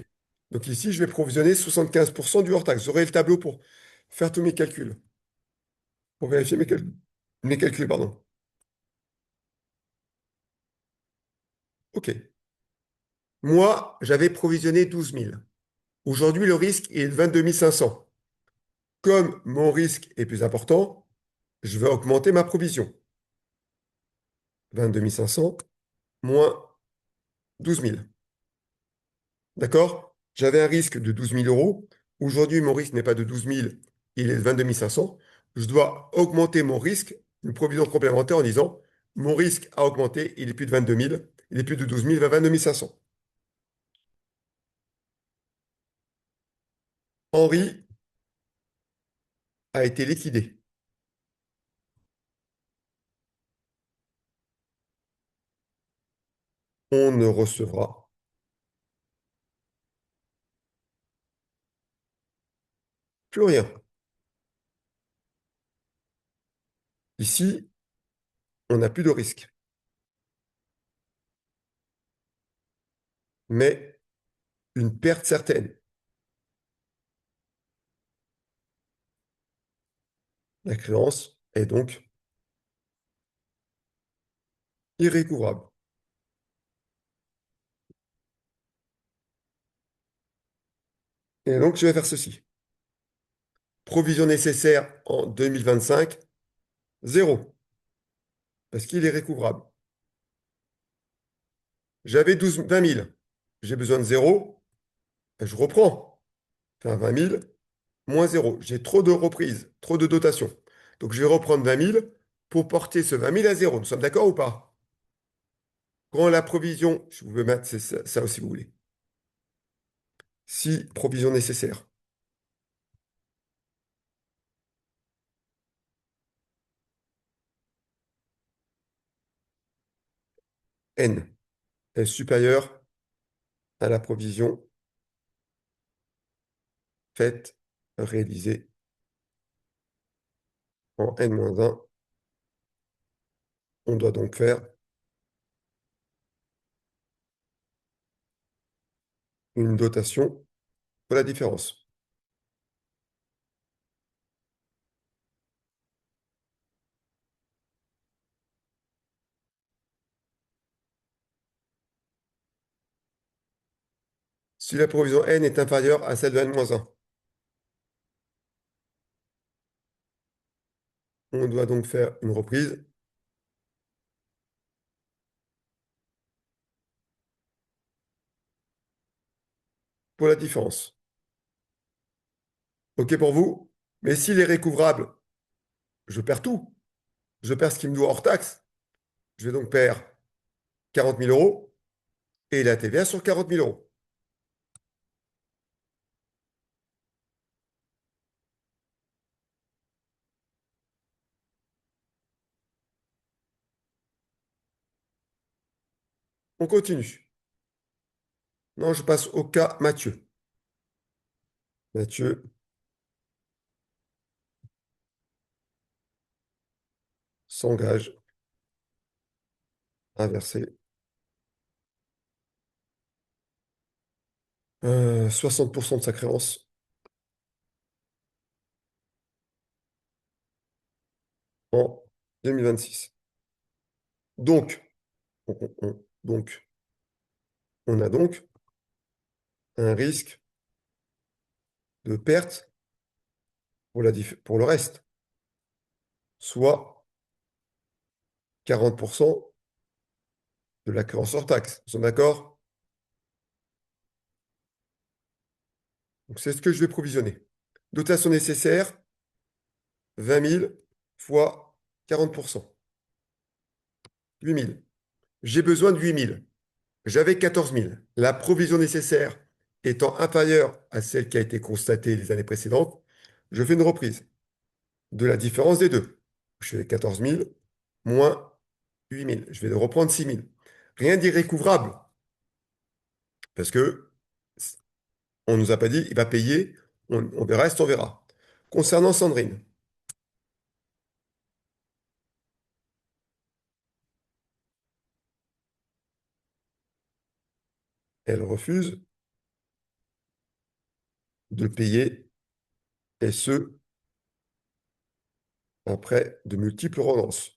Donc ici, je vais provisionner 75% du hors-taxe. J'aurai le tableau pour faire tous mes calculs, pour vérifier mes calculs, pardon. OK. Moi, j'avais provisionné 12 000. Aujourd'hui, le risque est de 22 500. Comme mon risque est plus important, je vais augmenter ma provision. 22 500 moins 12 000. D'accord? J'avais un risque de 12 000 euros. Aujourd'hui, mon risque n'est pas de 12 000, il est de 22 500. Je dois augmenter mon risque, une provision complémentaire en disant, mon risque a augmenté, il est plus de 22 000, il est plus de 12 000, il va 22 500. Henri a été liquidé. On ne recevra plus rien. Ici, on n'a plus de risque. Mais une perte certaine. La créance est donc irrécouvrable. Et donc, je vais faire ceci. Provision nécessaire en 2025, zéro, parce qu'il est récouvrable. J'avais 20 000. J'ai besoin de zéro, ben, je reprends. Enfin, 20 000 moins zéro. J'ai trop de reprises, trop de dotations. Donc, je vais reprendre 20 000 pour porter ce 20 000 à zéro. Nous sommes d'accord ou pas? Quand la provision, je vous peux mettre ça aussi, si vous voulez. Si provision nécessaire, N est supérieur à la provision faite, réalisée en N-1, on doit donc faire une dotation pour la différence. Si la provision N est inférieure à celle de N-1, on doit donc faire une reprise pour la différence. OK pour vous? Mais s'il est récouvrable, je perds tout. Je perds ce qui me doit hors taxe. Je vais donc perdre 40 000 euros et la TVA sur 40 000 euros. On continue. Non, je passe au cas Mathieu. Mathieu s'engage à verser 60% de sa créance en 2026. Donc, on a donc un risque de perte pour le reste, soit 40% de la créance hors taxe. Nous sommes d'accord? Donc, c'est ce que je vais provisionner. Dotation nécessaire, 20 000 fois 40%. 8 000. J'ai besoin de 8 000. J'avais 14 000. La provision nécessaire étant inférieure à celle qui a été constatée les années précédentes, je fais une reprise de la différence des deux. Je fais 14 000 moins 8 000. Je vais reprendre 6 000. Rien d'irrécouvrable, parce que on nous a pas dit il va payer, on verra, reste, on verra. Concernant Sandrine, elle refuse de payer, et ce, après de multiples relances.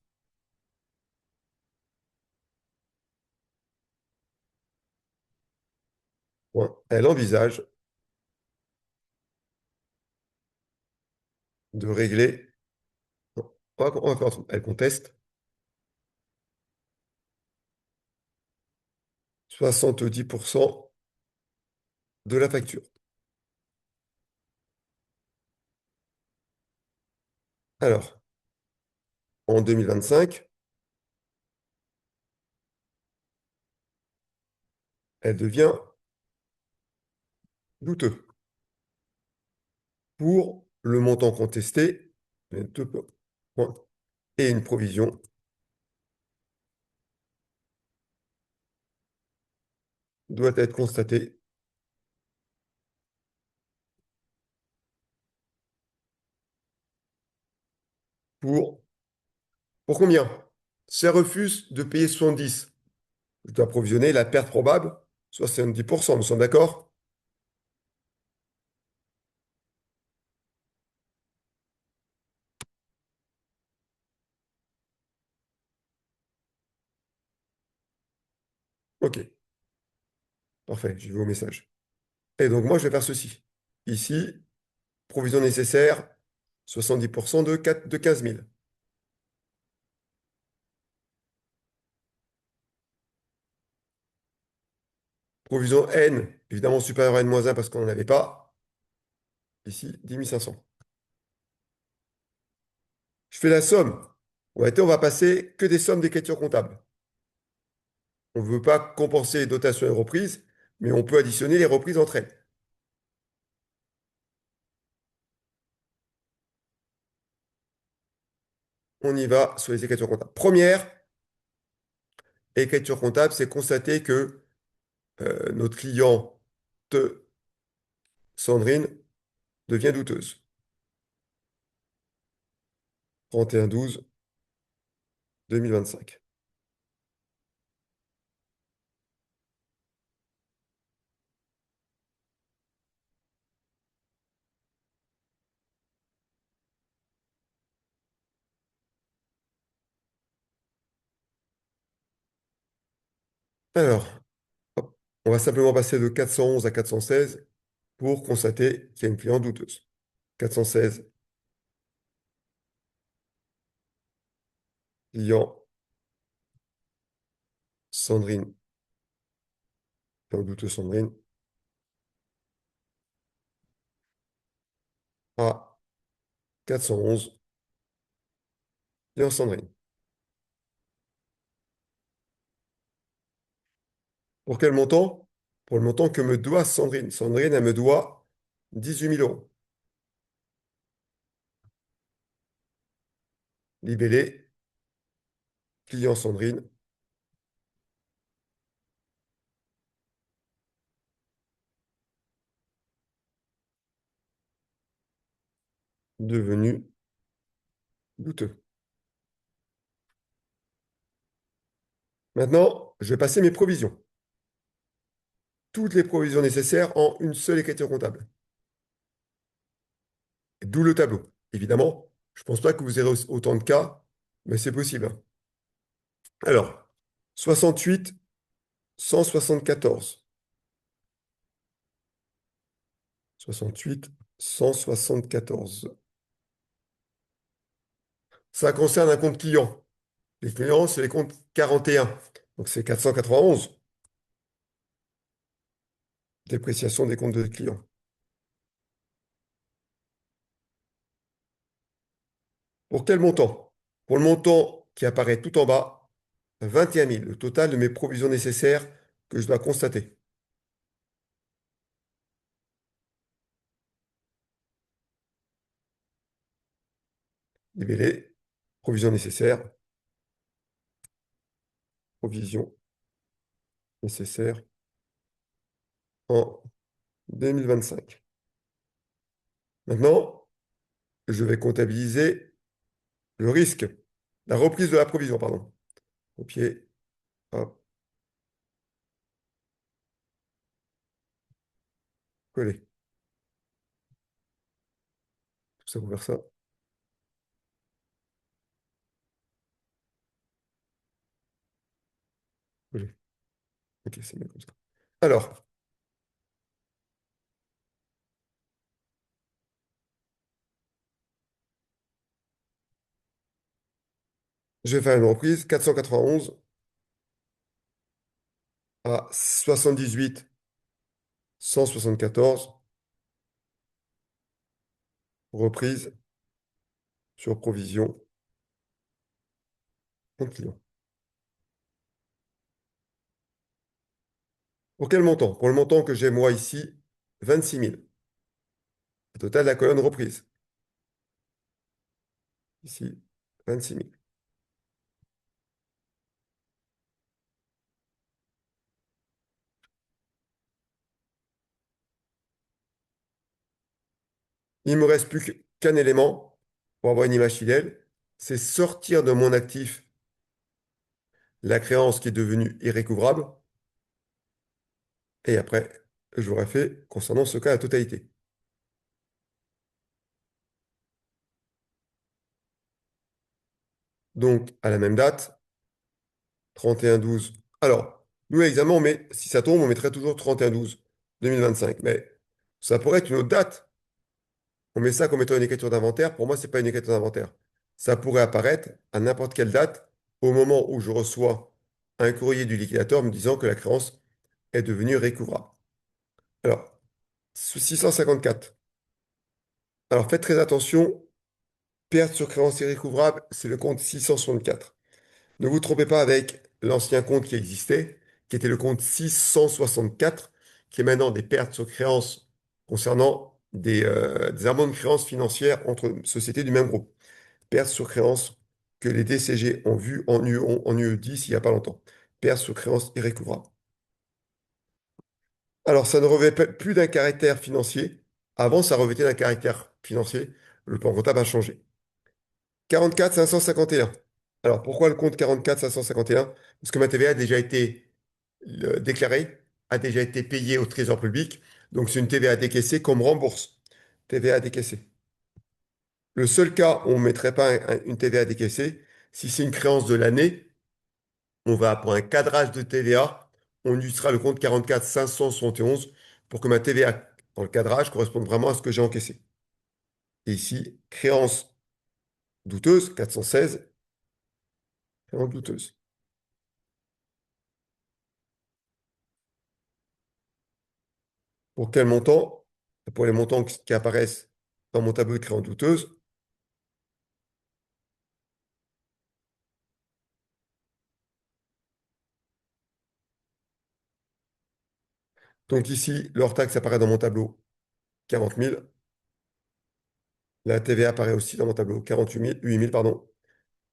Point. Elle envisage de régler, non, elle conteste 70% de la facture. Alors, en 2025, elle devient douteuse. Pour le montant contesté, deux points, et une provision doit être constatée pour, pour combien? Si elle refuse de payer 70, je dois provisionner la perte probable, 70%, nous sommes d'accord? Ok, parfait, j'y vais au message. Et donc moi, je vais faire ceci. Ici, provision nécessaire, 70% de 15 000. Provision N, évidemment supérieure à N-1 parce qu'on n'en avait pas. Ici, 10 500. Je fais la somme. En réalité, on va passer que des sommes d'écriture comptable. On ne veut pas compenser les dotations et reprises, mais on peut additionner les reprises entre elles. On y va sur les écritures comptables. Première écriture comptable, c'est constater que notre cliente Sandrine devient douteuse. 31/12/2025. Alors, hop, on va simplement passer de 411 à 416 pour constater qu'il y a une cliente douteuse. 416, client Sandrine, client douteuse Sandrine, à 411, client Sandrine. Pour quel montant? Pour le montant que me doit Sandrine. Sandrine, elle me doit 18 000 euros. Libellé, client Sandrine, devenu douteux. Maintenant, je vais passer mes provisions. Toutes les provisions nécessaires en une seule écriture comptable. D'où le tableau. Évidemment, je ne pense pas que vous aurez autant de cas, mais c'est possible, hein. Alors, 68, 174. 68, 174. Ça concerne un compte client. Les clients, c'est les comptes 41. Donc c'est 491. Dépréciation des comptes de clients. Pour quel montant? Pour le montant qui apparaît tout en bas, 21 000, le total de mes provisions nécessaires que je dois constater. Libellé, Provision nécessaire. Provision nécessaire en 2025. Maintenant, je vais comptabiliser le risque, la reprise de la provision, pardon. Copier, hop, coller. Tout ça pour faire ça. Coller. Ok, c'est bien comme ça. Alors, je vais faire une reprise 491 à 78 174, reprise sur provision compte client. Pour quel montant? Pour le montant que j'ai moi ici, 26 000. Le total de la colonne reprise. Ici, 26 000. Il ne me reste plus qu'un élément pour avoir une image fidèle, c'est sortir de mon actif la créance qui est devenue irrécouvrable. Et après, j'aurai fait concernant ce cas la totalité. Donc, à la même date, 31-12. Alors, nous, à l'examen, si ça tombe, on mettrait toujours 31-12 2025. Mais ça pourrait être une autre date. On met ça comme étant une écriture d'inventaire. Pour moi, ce n'est pas une écriture d'inventaire. Ça pourrait apparaître à n'importe quelle date au moment où je reçois un courrier du liquidateur me disant que la créance est devenue récouvrable. Alors, 654. Alors, faites très attention. Perte sur créance irrécouvrable, c'est le compte 664. Ne vous trompez pas avec l'ancien compte qui existait, qui était le compte 664, qui est maintenant des pertes sur créance concernant des amendes de créances financières entre sociétés du même groupe. Pertes sur créance que les DCG ont vu en UE10 il n'y a pas longtemps. Pertes sur créance irrécouvrable. Alors, ça ne revêt plus d'un caractère financier. Avant, ça revêtait d'un caractère financier. Le plan comptable a changé. 44 551. Alors, pourquoi le compte 44 551? Parce que ma TVA a déjà été déclarée, a déjà été payée au Trésor public. Donc, c'est une TVA décaissée qu'on me rembourse. TVA décaissée. Le seul cas où on ne mettrait pas une TVA décaissée, si c'est une créance de l'année, on va pour un cadrage de TVA, on utilisera le compte 44 571 pour que ma TVA dans le cadrage corresponde vraiment à ce que j'ai encaissé. Et ici, créance douteuse, 416, créance douteuse. Pour quel montant? Pour les montants qui apparaissent dans mon tableau de créance douteuse. Donc ici, leur taxe apparaît dans mon tableau 40 000. La TVA apparaît aussi dans mon tableau 48 000, 8 000, pardon.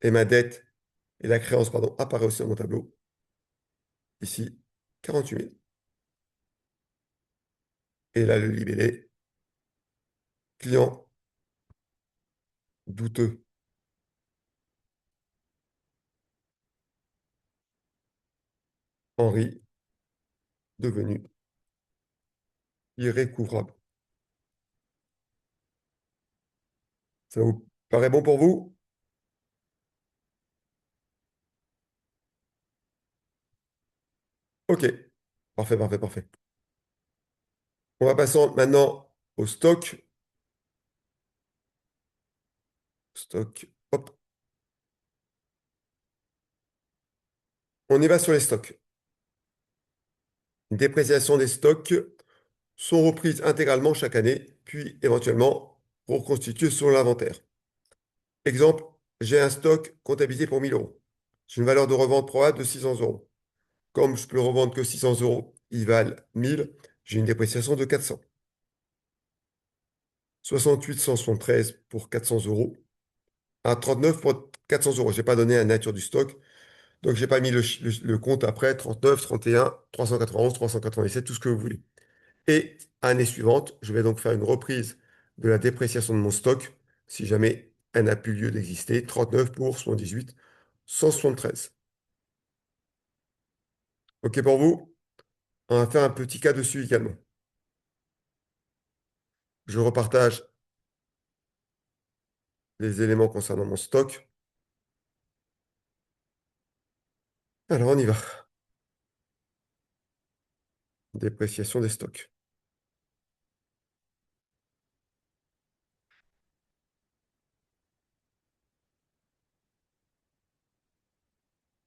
Et ma dette et la créance, pardon, apparaît aussi dans mon tableau. Ici, 48 000. Et là, le libellé, client douteux. Henri, devenu irrécouvrable. Ça vous paraît bon pour vous? OK. Parfait, parfait, parfait. On va passer maintenant au stock. Stock. Hop. On y va sur les stocks. Une dépréciation des stocks sont reprises intégralement chaque année, puis éventuellement reconstituées sur l'inventaire. Exemple, j'ai un stock comptabilisé pour 1 000 euros. J'ai une valeur de revente probable de 600 euros. Comme je peux le revendre que 600 euros, ils valent 1000, j'ai une dépréciation de 400. 68 173 pour 400 euros. Un 39 400 euros. Je n'ai pas donné la nature du stock. Donc, je n'ai pas mis le compte après, 39, 31, 391, 397, tout ce que vous voulez. Et année suivante, je vais donc faire une reprise de la dépréciation de mon stock, si jamais elle n'a plus lieu d'exister, 39 pour 78, 173. OK pour vous? On va faire un petit cas dessus également. Je repartage les éléments concernant mon stock. Alors, on y va. Dépréciation des stocks.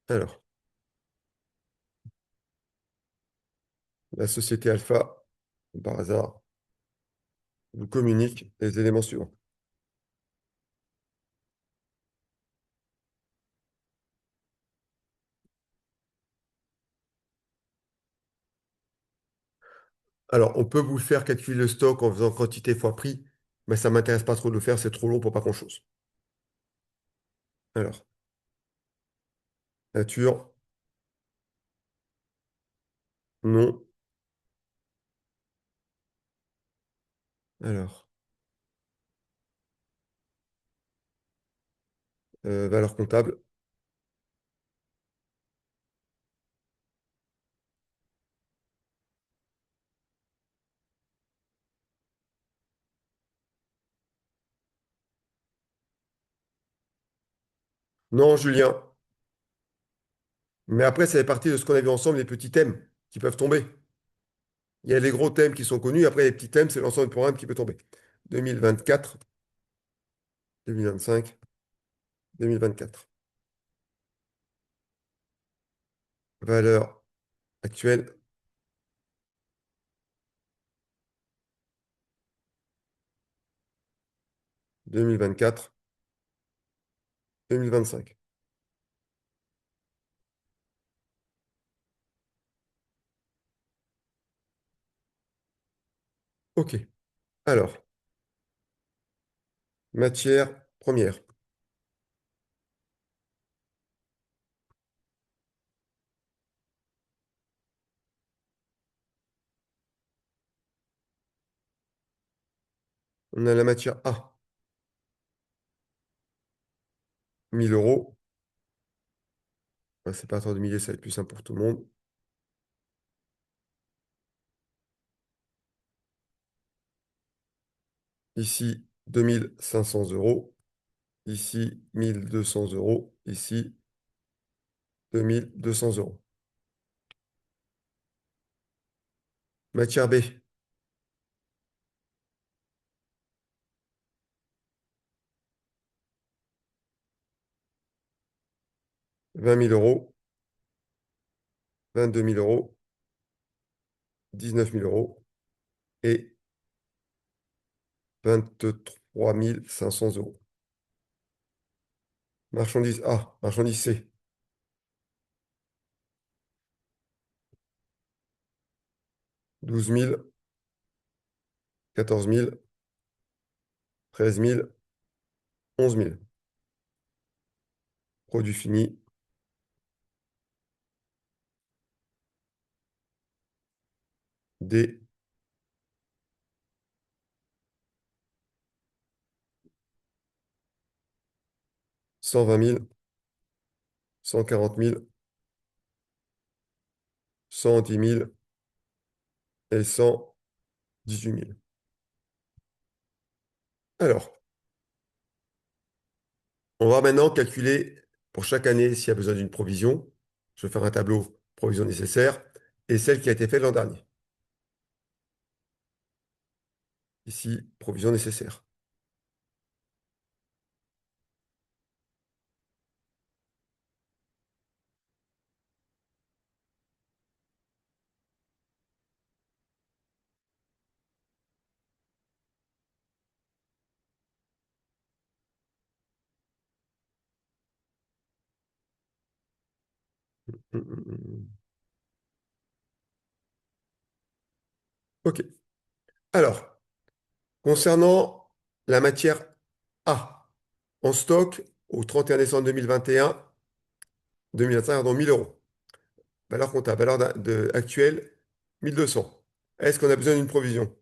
Alors, la société Alpha, par hasard, vous communique les éléments suivants. Alors, on peut vous faire calculer le stock en faisant quantité fois prix, mais ça ne m'intéresse pas trop de le faire, c'est trop long pour pas grand-chose. Alors, nature, non. Alors, valeur comptable, non, Julien. Mais après, ça fait partie de ce qu'on a vu ensemble, les petits thèmes qui peuvent tomber. Il y a les gros thèmes qui sont connus, après les petits thèmes, c'est l'ensemble du programme qui peut tomber. 2024, 2025, 2024. Valeur actuelle, 2024, 2025. OK. Alors, matière première. On a la matière A, 1000 euros. C'est pas à de milliers, ça va être plus simple pour tout le monde. Ici, 2500 euros. Ici, 1200 euros. Ici, 2200 euros. Matière B, 20 000 euros, 22 000 euros, 19 000 euros et 23 500 euros. Marchandise A, marchandise C, 12 000, 14 000, 13 000, 11 000. Produit fini, D, 120 000, 140 000, 110 000 et 118 000. Alors, on va maintenant calculer pour chaque année s'il y a besoin d'une provision. Je vais faire un tableau provision nécessaire et celle qui a été faite l'an dernier. Ici, provision nécessaire. Hum, hum, hum. OK. Alors, concernant la matière A, en stock, au 31 décembre 2025, pardon, 1000 euros. Valeur comptable, actuelle, 1200. Est-ce qu'on a besoin d'une provision?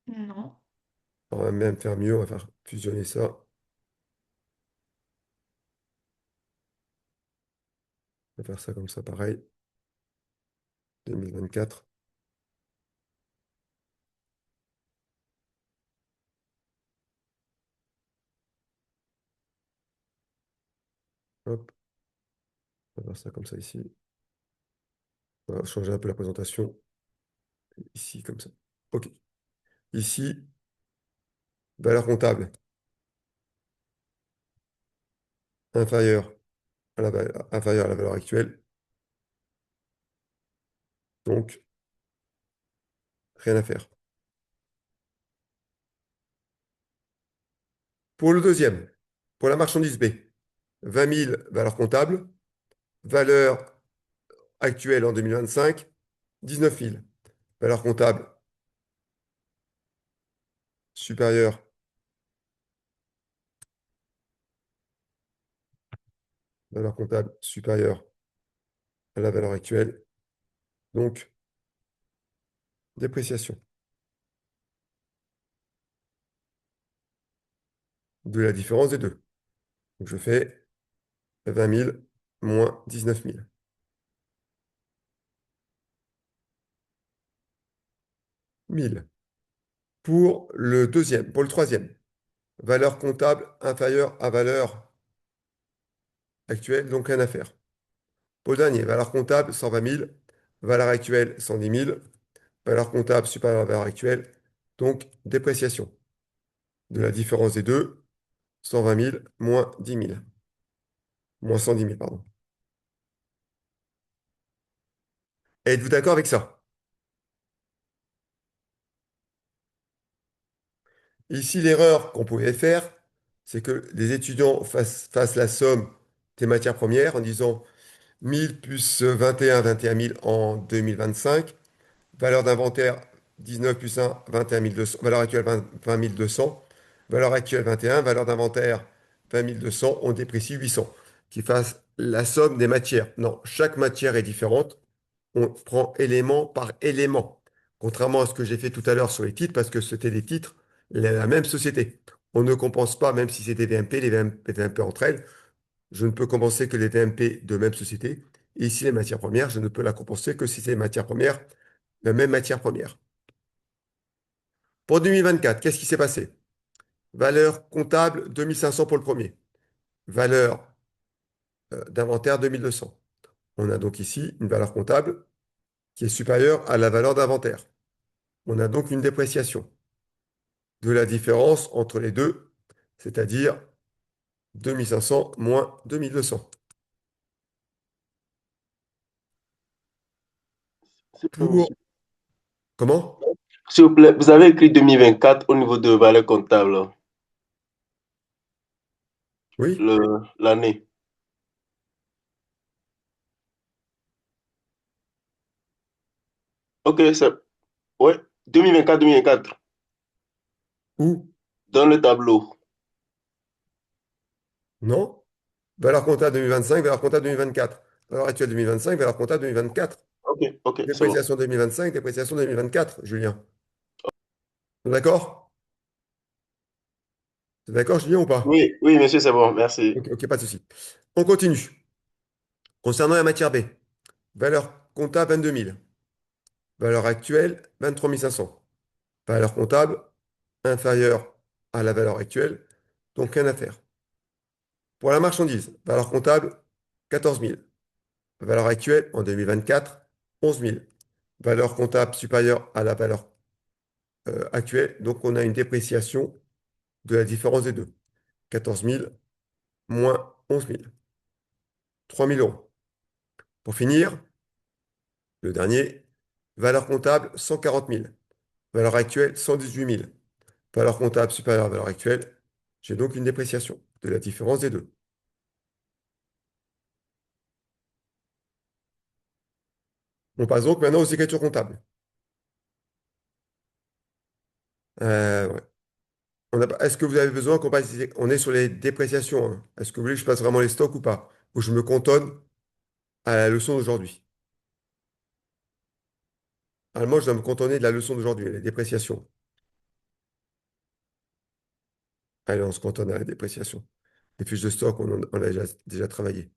Non. On va même faire mieux, on va faire fusionner ça. On va faire ça comme ça, pareil. 2024. Hop, on va faire ça comme ça ici. On va changer un peu la présentation. Ici, comme ça. OK. Ici, valeur comptable inférieure inférieure à la valeur actuelle. Donc, rien à faire. Pour le deuxième, pour la marchandise B, 20 000 valeur comptable, valeur actuelle en 2025, 19 000. Valeur comptable supérieure, valeur comptable supérieure à la valeur actuelle. Donc, dépréciation de la différence des deux. Donc, je fais 20 000 moins 19 000. 1000. Pour le troisième, valeur comptable inférieure à valeur actuelle, donc rien à faire. Pour le dernier, valeur comptable 120 000, valeur actuelle 110 000, valeur comptable supérieure à la valeur actuelle, donc dépréciation de la différence des deux, 120 000 moins 10 000, moins 110 000, pardon. Êtes-vous d'accord avec ça? Ici, l'erreur qu'on pouvait faire, c'est que les étudiants fassent la somme des matières premières en disant 1000 plus 21 000 en 2025, valeur d'inventaire 19 plus 1, 21 200, valeur actuelle 20 200, valeur actuelle 21, valeur d'inventaire 20 200, on déprécie 800, qui fasse la somme des matières. Non, chaque matière est différente, on prend élément par élément, contrairement à ce que j'ai fait tout à l'heure sur les titres, parce que c'était des titres, la même société. On ne compense pas, même si c'est des VMP, les VMP entre elles, je ne peux compenser que les VMP de même société. Et ici, les matières premières, je ne peux la compenser que si c'est les matières premières, la même matière première. Pour 2024, qu'est-ce qui s'est passé? Valeur comptable 2500 pour le premier. Valeur d'inventaire 2200. On a donc ici une valeur comptable qui est supérieure à la valeur d'inventaire. On a donc une dépréciation de la différence entre les deux, c'est-à-dire 2500 moins 2200. S'il vous plaît, Pour... monsieur. Comment? S'il vous plaît, vous avez écrit 2024 au niveau de valeur comptable, Oui? l'année. Ok, c'est ouais, 2024, Où? dans le tableau. Non? Valeur comptable 2025, valeur comptable 2024. Valeur actuelle 2025, valeur comptable 2024. Ok, ok, c'est bon. Dépréciation 2025, dépréciation 2024, Julien. D'accord? T'es d'accord, Julien, ou pas? Oui, oui, monsieur, c'est bon, merci. Ok, ok, pas de souci. On continue. Concernant la matière B, valeur comptable 22 000. Valeur actuelle 23 500. Valeur comptable inférieure à la valeur actuelle, donc rien à faire. Pour la marchandise, valeur comptable 14 000. Valeur actuelle en 2024, 11 000. Valeur comptable supérieure à la valeur actuelle, donc on a une dépréciation de la différence des deux. 14 000 moins 11 000. 3 000 euros. Pour finir, le dernier, valeur comptable 140 000. Valeur actuelle 118 000. Valeur comptable supérieure à valeur actuelle. J'ai donc une dépréciation de la différence des deux. On passe donc maintenant aux écritures comptables. Ouais. Est-ce que vous avez besoin qu'on passe, on est sur les dépréciations, hein. Est-ce que vous voulez que je passe vraiment les stocks ou pas? Ou je me cantonne à la leçon d'aujourd'hui? Moi, je dois me cantonner de la leçon d'aujourd'hui, les dépréciations. Allez, on se cantonne à la dépréciation. Les fiches de stock, on a déjà travaillé.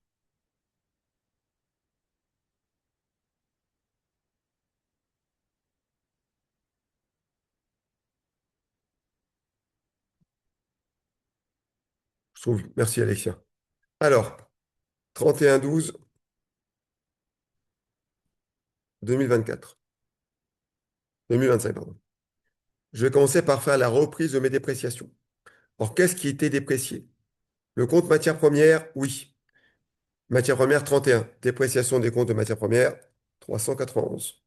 Je trouve. Merci, Alexia. Alors, 31/12/2024. 2025, pardon. Je vais commencer par faire la reprise de mes dépréciations. Or, qu'est-ce qui était déprécié? Le compte matière première, oui. Matière première, 31. Dépréciation des comptes de matière première, 391.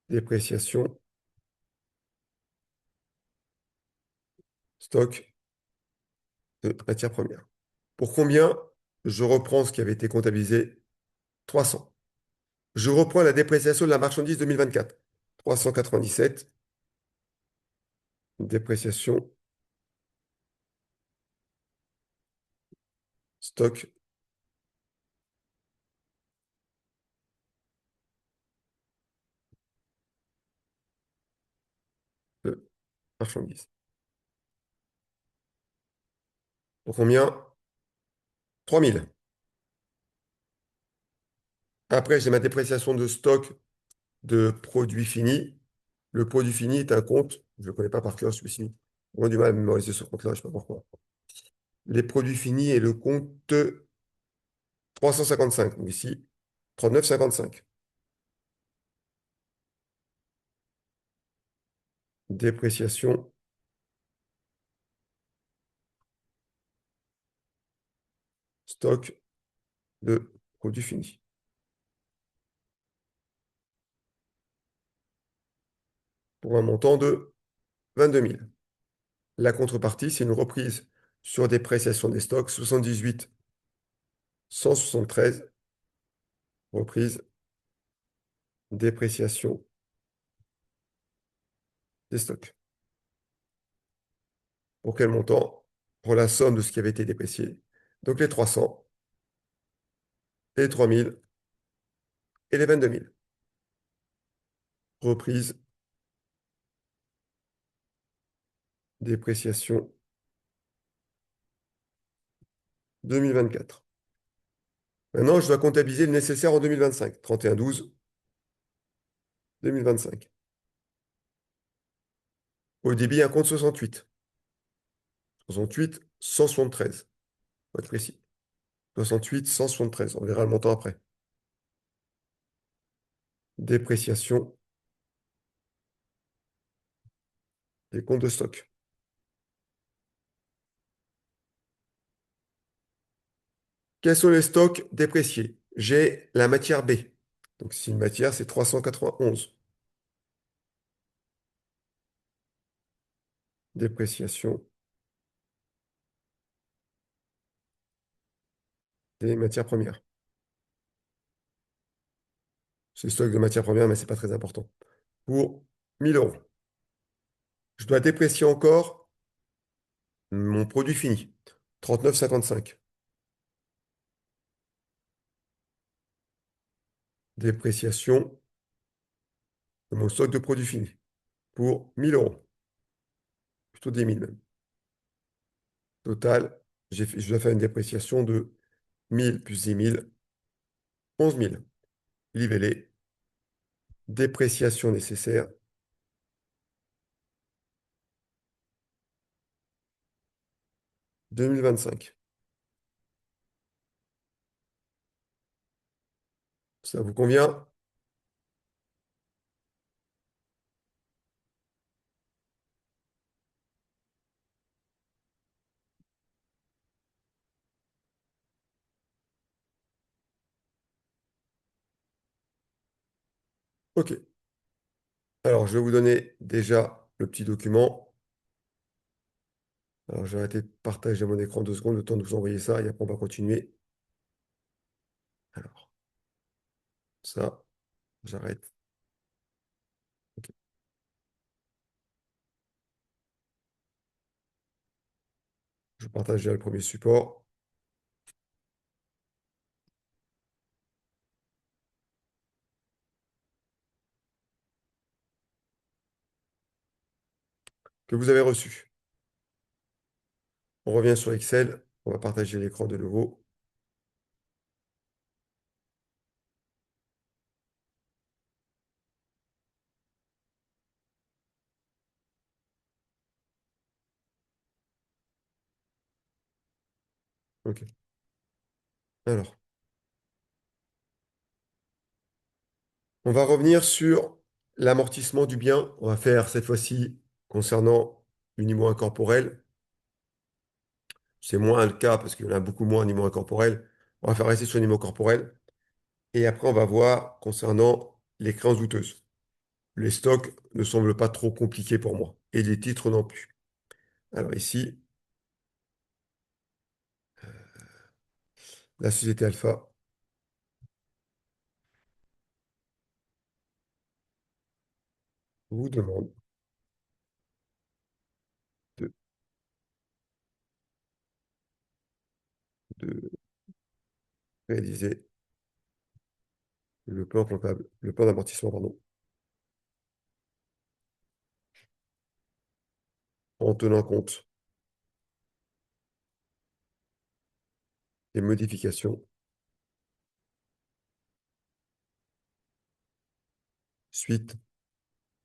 Dépréciation, stock de matière première. Pour combien? Je reprends ce qui avait été comptabilisé, 300. Je reprends la dépréciation de la marchandise 2024, 397. Dépréciation, stock de marchandise. Pour combien? 3000. Après, j'ai ma dépréciation de stock de produits finis. Le produit fini est un compte, je ne le connais pas par cœur celui-ci. On a du mal à mémoriser ce compte-là, je ne sais pas pourquoi. Les produits finis et le compte 355. Donc ici, 39,55. Dépréciation, stock de produits finis. Pour un montant de 22 000. La contrepartie, c'est une reprise sur dépréciation des stocks, 78 173. Reprise, dépréciation des stocks. Pour quel montant? Pour la somme de ce qui avait été déprécié. Donc les 300, les 3000 et les 22 000. Reprise, dépréciation 2024. Maintenant, je dois comptabiliser le nécessaire en 2025. 31/12/2025. Au débit, un compte 68. 68, 173. Pour être précis. 68, 173. On verra le montant après. Dépréciation des comptes de stock. Quels sont les stocks dépréciés? J'ai la matière B. Donc, si une matière, c'est 391. Dépréciation des matières premières. C'est le stock de matières premières, mais ce n'est pas très important. Pour 1000 euros. Je dois déprécier encore mon produit fini. 39,55. Dépréciation de mon stock de produits finis. Pour 1000 euros. Plutôt 10 000 même. Total, je dois faire une dépréciation de 1000 plus 10 000, 11 000. Libellé. Dépréciation nécessaire. 2025. Ça vous convient? OK. Alors, je vais vous donner déjà le petit document. Alors, je vais arrêter de partager mon écran 2 secondes, le temps de vous envoyer ça, et après, on va continuer. Alors, ça, j'arrête. OK. Je partage déjà le premier support. Que vous avez reçu. On revient sur Excel. On va partager l'écran de nouveau. OK. Alors, on va revenir sur l'amortissement du bien. On va faire cette fois-ci concernant l'uniment incorporel. C'est moins le cas parce qu'il y en a beaucoup moins en niveau incorporel. On va faire rester sur le niveau corporel. Et après, on va voir concernant les créances douteuses. Les stocks ne semblent pas trop compliqués pour moi. Et les titres non plus. Alors ici, la société Alpha vous demande de, de réaliser le plan comptable, le plan d'amortissement, pardon, en tenant compte des modifications suite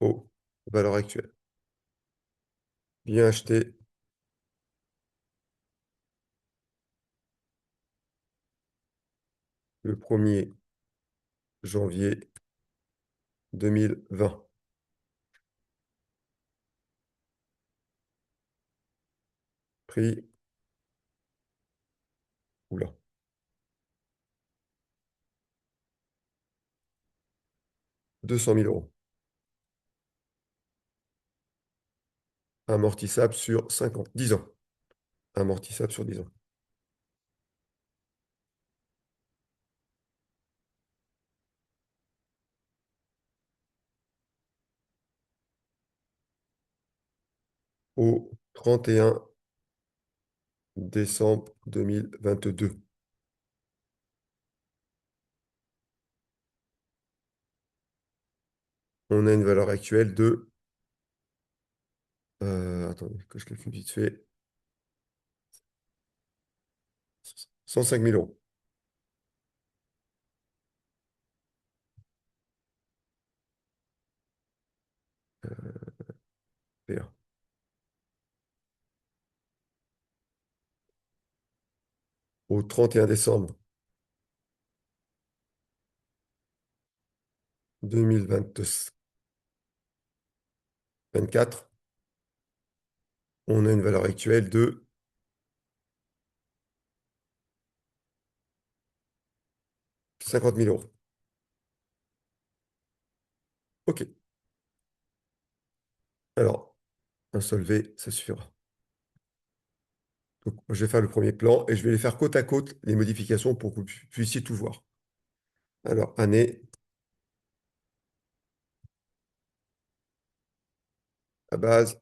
aux valeurs actuelles. Bien acheté le 1er janvier 2020. Prix, oula, 200 000 euros. Amortissable sur 5 ans, 10 ans. Amortissable sur 10 ans. Au 31 décembre 2022. On a une valeur actuelle de... attendez, que je calcule vite fait. 105 000 euros. PA. Au 31 décembre 2024, on a une valeur actuelle de 50 000 euros. OK. Alors, un solvé, ça suffira. Donc, je vais faire le premier plan et je vais les faire côte à côte, les modifications, pour que vous puissiez tout voir. Alors, année, la base,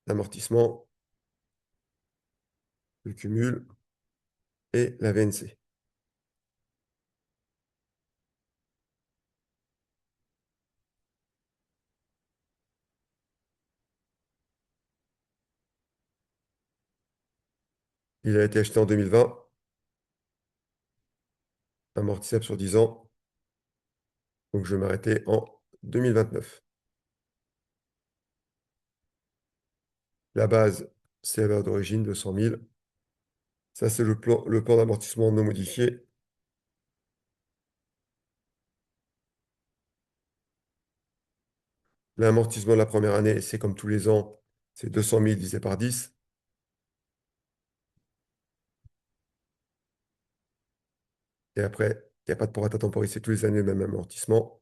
l'amortissement, le cumul et la VNC. Il a été acheté en 2020, amortissable sur 10 ans. Donc, je vais m'arrêter en 2029. La base, c'est la valeur d'origine de 100 000. Ça, c'est le plan d'amortissement non modifié. L'amortissement de la première année, c'est comme tous les ans, c'est 200 000 divisé par 10. Et après, il n'y a pas de prorata temporis, c'est tous les années le même amortissement.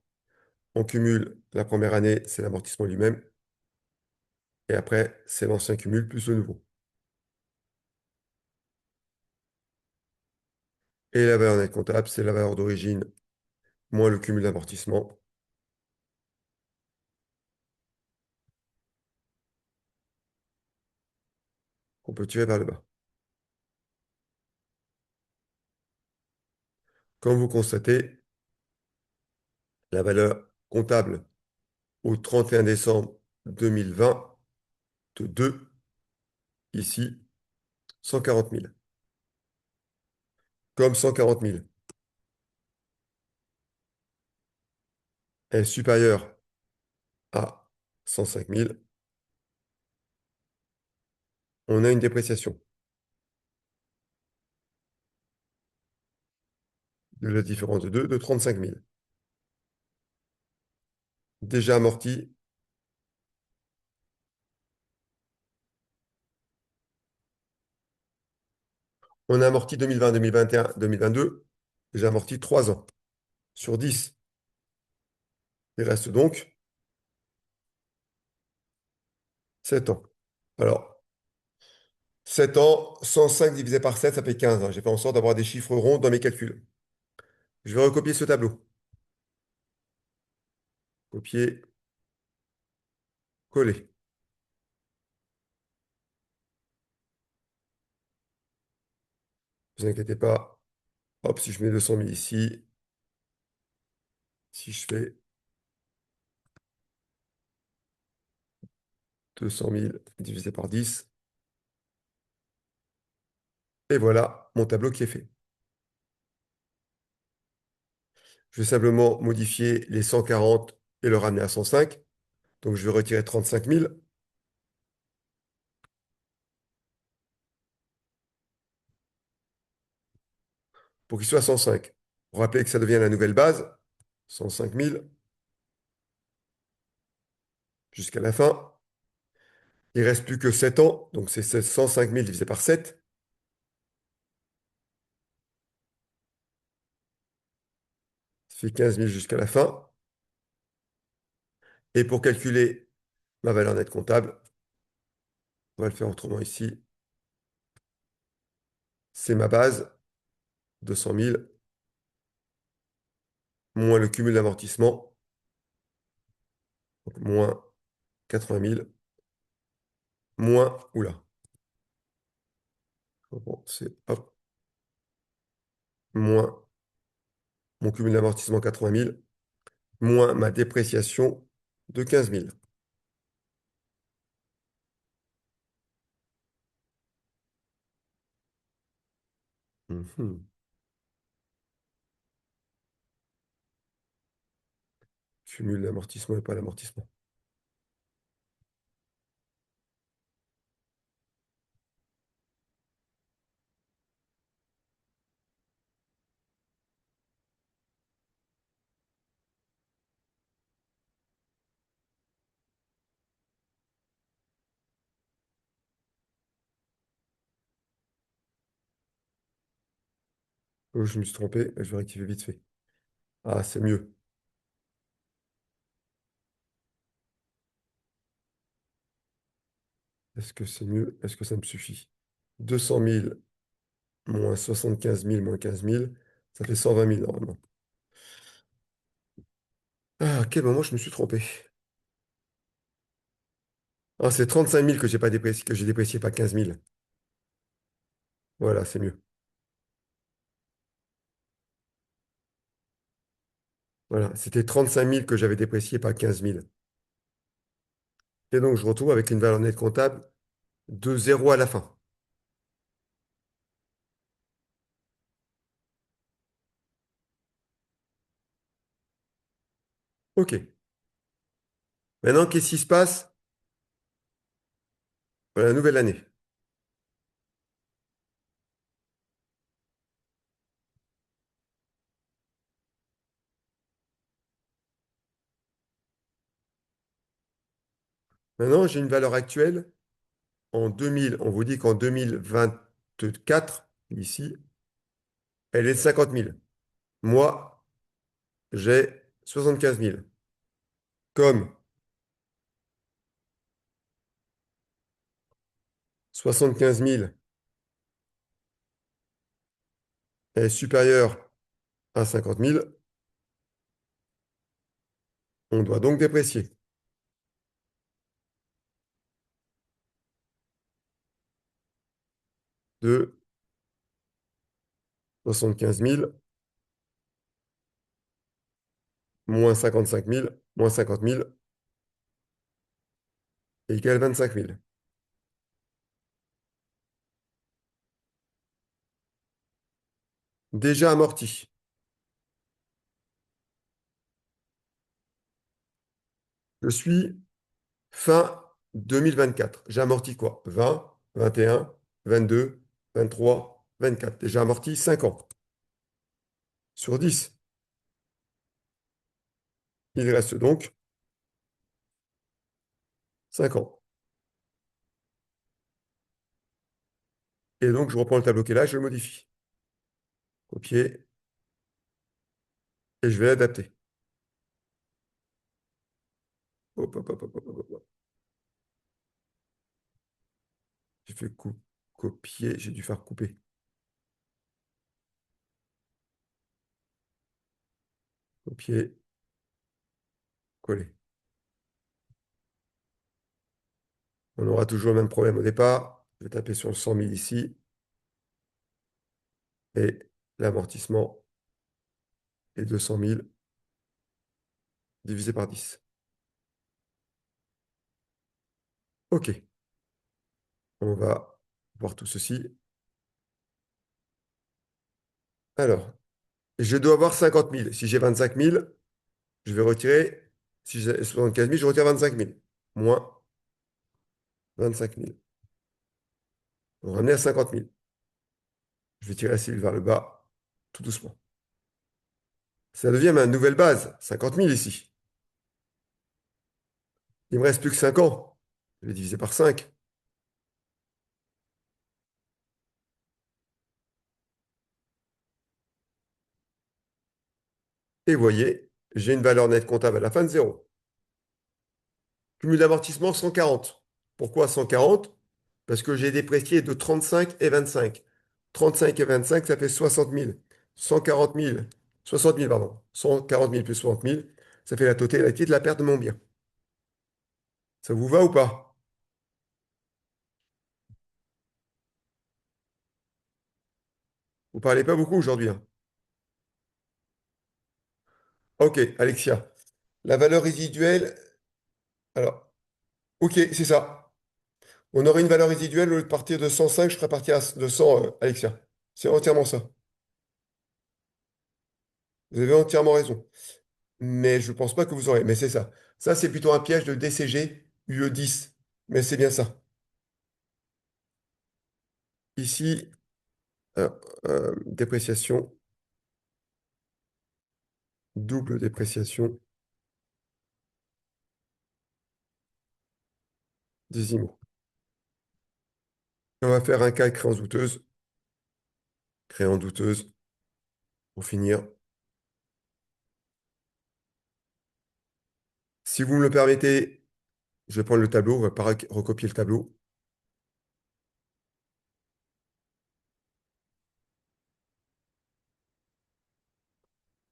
On cumule la première année, c'est l'amortissement lui-même. Et après, c'est l'ancien cumul plus le nouveau. Et la valeur nette comptable, c'est la valeur d'origine moins le cumul d'amortissement. peut tirer vers le bas. Comme vous constatez, la valeur comptable au 31 décembre 2020 de 2, ici, 140 000. Comme 140 000 est supérieur à 105 000, on a une dépréciation de la différence de 2 de 35 000. Déjà amorti. On a amorti 2020, 2021, 2022. Déjà amorti 3 ans sur 10. Il reste donc 7 ans. Alors, 7 ans, 105 divisé par 7, ça fait 15, hein. J'ai fait en sorte d'avoir des chiffres ronds dans mes calculs. Je vais recopier ce tableau. Copier, coller. Ne vous inquiétez pas. Hop, si je mets 200 000 ici, si je fais 200 000 divisé par 10, et voilà mon tableau qui est fait. Je vais simplement modifier les 140 et le ramener à 105. Donc, je vais retirer 35 000 pour qu'il soit 105. Pour rappeler que ça devient la nouvelle base, 105 000 jusqu'à la fin. Il ne reste plus que 7 ans, donc c'est 105 000 divisé par 7. Ça fait 15 000 jusqu'à la fin. Et pour calculer ma valeur nette comptable, on va le faire autrement ici. C'est ma base, 200 000, moins le cumul d'amortissement, donc moins 80 000, moins, oula, bon, c'est hop, moins mon cumul d'amortissement 80 000, moins ma dépréciation de 15 000. Mhm. Cumul d'amortissement et pas l'amortissement. Oh, je me suis trompé, je vais rectifier vite fait. Ah, c'est mieux. Est-ce que c'est mieux? Est-ce que ça me suffit? 200 000 moins 75 000 moins 15 000, ça fait 120 000 normalement. Ah, à quel moment je me suis trompé? Ah, c'est 35 000 que j'ai pas déprécié, que j'ai déprécié, pas 15 000. Voilà, c'est mieux. Voilà, c'était 35 000 que j'avais déprécié, pas 15 000. Et donc, je retrouve avec une valeur nette comptable de 0 à la fin. OK. Maintenant, qu'est-ce qui se passe pour la nouvelle année? Maintenant, j'ai une valeur actuelle en 2000. On vous dit qu'en 2024, ici, elle est de 50 000. Moi, j'ai 75 000. Comme 75 000 est supérieur à 50 000, on doit donc déprécier. de 75 000 moins 55 000 moins 50 000 égale 25 000. Déjà amorti. Je suis fin 2024. J'ai amorti quoi? 20, 21, 22, 23, 24. Déjà amorti 5 ans. Sur 10. Il reste donc 5 ans. Et donc, je reprends le tableau qui est là, je le modifie. Copier. Et je vais l'adapter. Hop, hop, hop, hop, hop, hop, hop. J'ai fait copier, j'ai dû faire couper. Copier, coller. On aura toujours le même problème au départ. Je vais taper sur le 100 000 ici. Et l'amortissement est 200 000 divisé par 10. OK. On va voir tout ceci. Alors, je dois avoir 50 000. Si j'ai 25 000, je vais retirer. Si j'ai 75 000, je retire 25 000. Moins 25 000. On va ramener à 50 000. Je vais tirer la cellule vers le bas, tout doucement. Ça devient ma nouvelle base, 50 000 ici. Il ne me reste plus que 5 ans. Je vais diviser par 5. Et vous voyez, j'ai une valeur nette comptable à la fin de 0. Cumul d'amortissement 140. Pourquoi 140? Parce que j'ai déprécié de 35 et 25. 35 et 25, ça fait 60 000. 140 000. 60 000, pardon. 140 000 plus 60 000, ça fait la totalité de la perte de mon bien. Ça vous va ou pas? Vous parlez pas beaucoup aujourd'hui, hein. Ok, Alexia. La valeur résiduelle, alors, ok, c'est ça. On aurait une valeur résiduelle, au lieu de partir de 105, je serais parti de 100, Alexia. C'est entièrement ça. Vous avez entièrement raison. Mais je ne pense pas que vous aurez. Mais c'est ça. Ça, c'est plutôt un piège de DCG UE10. Mais c'est bien ça. Ici, euh, dépréciation, double dépréciation des IMO. On va faire un cas de créance douteuse. Créance douteuse, pour finir. Si vous me le permettez, je vais prendre le tableau. On va pas recopier le tableau.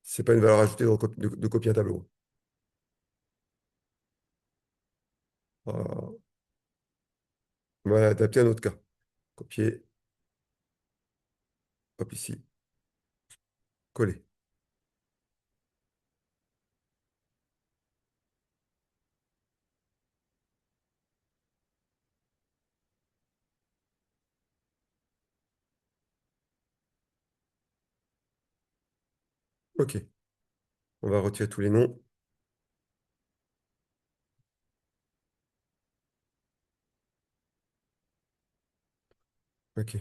C'est pas une valeur ajoutée de copier un tableau. Voilà. On va adapter à un autre cas. Copier, hop ici, coller. OK. On va retirer tous les noms. OK.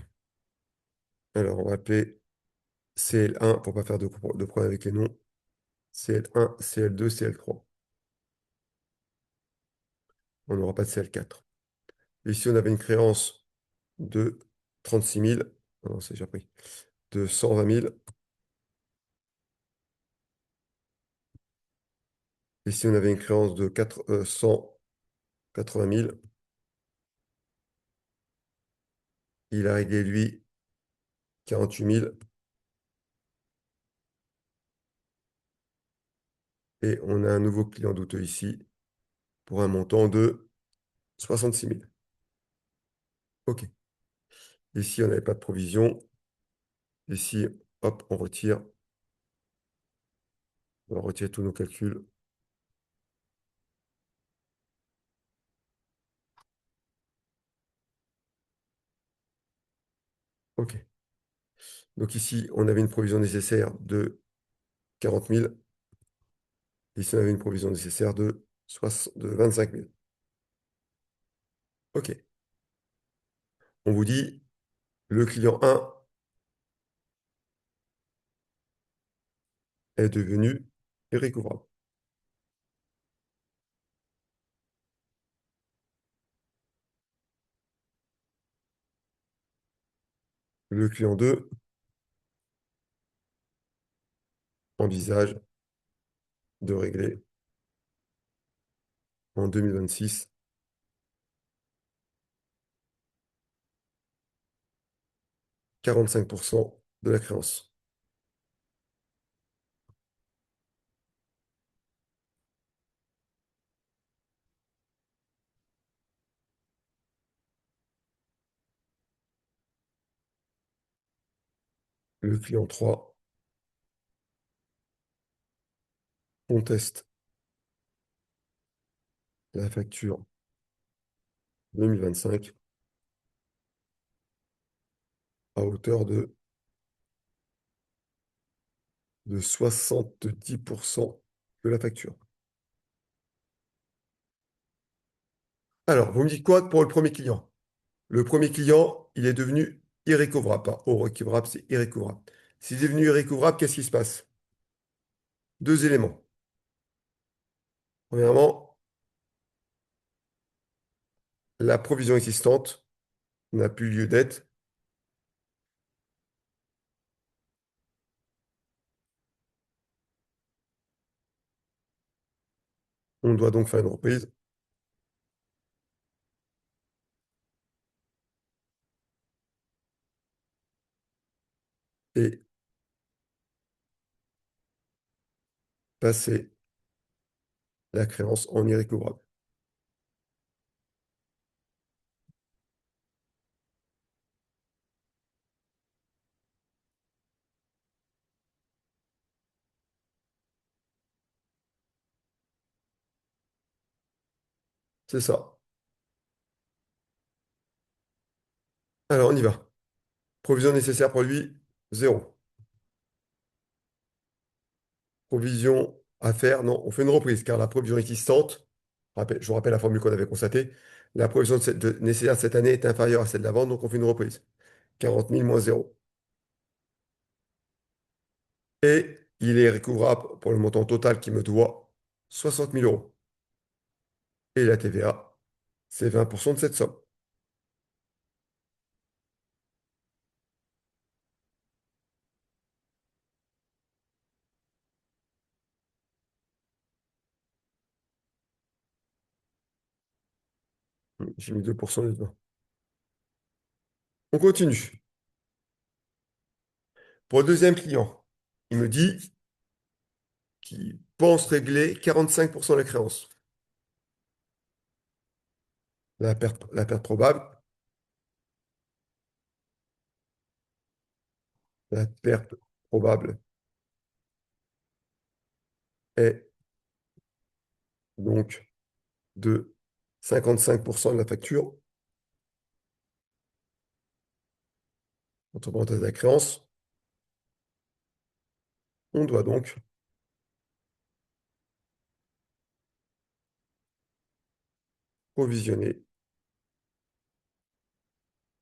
Alors, on va appeler CL1 pour ne pas faire de problème avec les noms. CL1, CL2, CL3. On n'aura pas de CL4. Ici, on avait une créance de 36 000. Ah non, c'est déjà pris. De 120 000. Ici, on avait une créance de 180 000. Il a réglé, lui, 48 000. Et on a un nouveau client douteux ici pour un montant de 66 000. OK. Ici, on n'avait pas de provision. Ici, hop, on retire. On va retirer tous nos calculs. OK. Donc ici, on avait une provision nécessaire de 40 000. Ici, on avait une provision nécessaire de 25 000. OK. On vous dit, le client 1 est devenu irrécouvrable. Le client 2 envisage de régler en 2026 45% de la créance. Le client 3 conteste la facture 2025 à hauteur de 70% de la facture. Alors, vous me dites quoi pour le premier client? Le premier client, il est devenu irrécouvrable. Pas irrécouvrable, c'est irrécouvrable. S'il est devenu irrécouvrable, qu'est-ce qui se passe? Deux éléments. Premièrement, la provision existante n'a plus lieu d'être. On doit donc faire une reprise et passer la créance en irrécouvrable. C'est ça. Alors, on y va. Provision nécessaire pour lui, 0. Provision à faire, non, on fait une reprise, car la provision existante, je vous rappelle la formule qu'on avait constatée, la provision nécessaire de cette année est inférieure à celle d'avant, donc on fait une reprise. 40 000 moins 0. Et il est recouvrable pour le montant total qui me doit 60 000 euros. Et la TVA, c'est 20% de cette somme. J'ai mis 2% dedans. On continue. Pour le deuxième client, il me dit qu'il pense régler 45% de la créance. La perte probable, la perte probable est donc de 55% de la facture, entre parenthèses la créance. On doit donc provisionner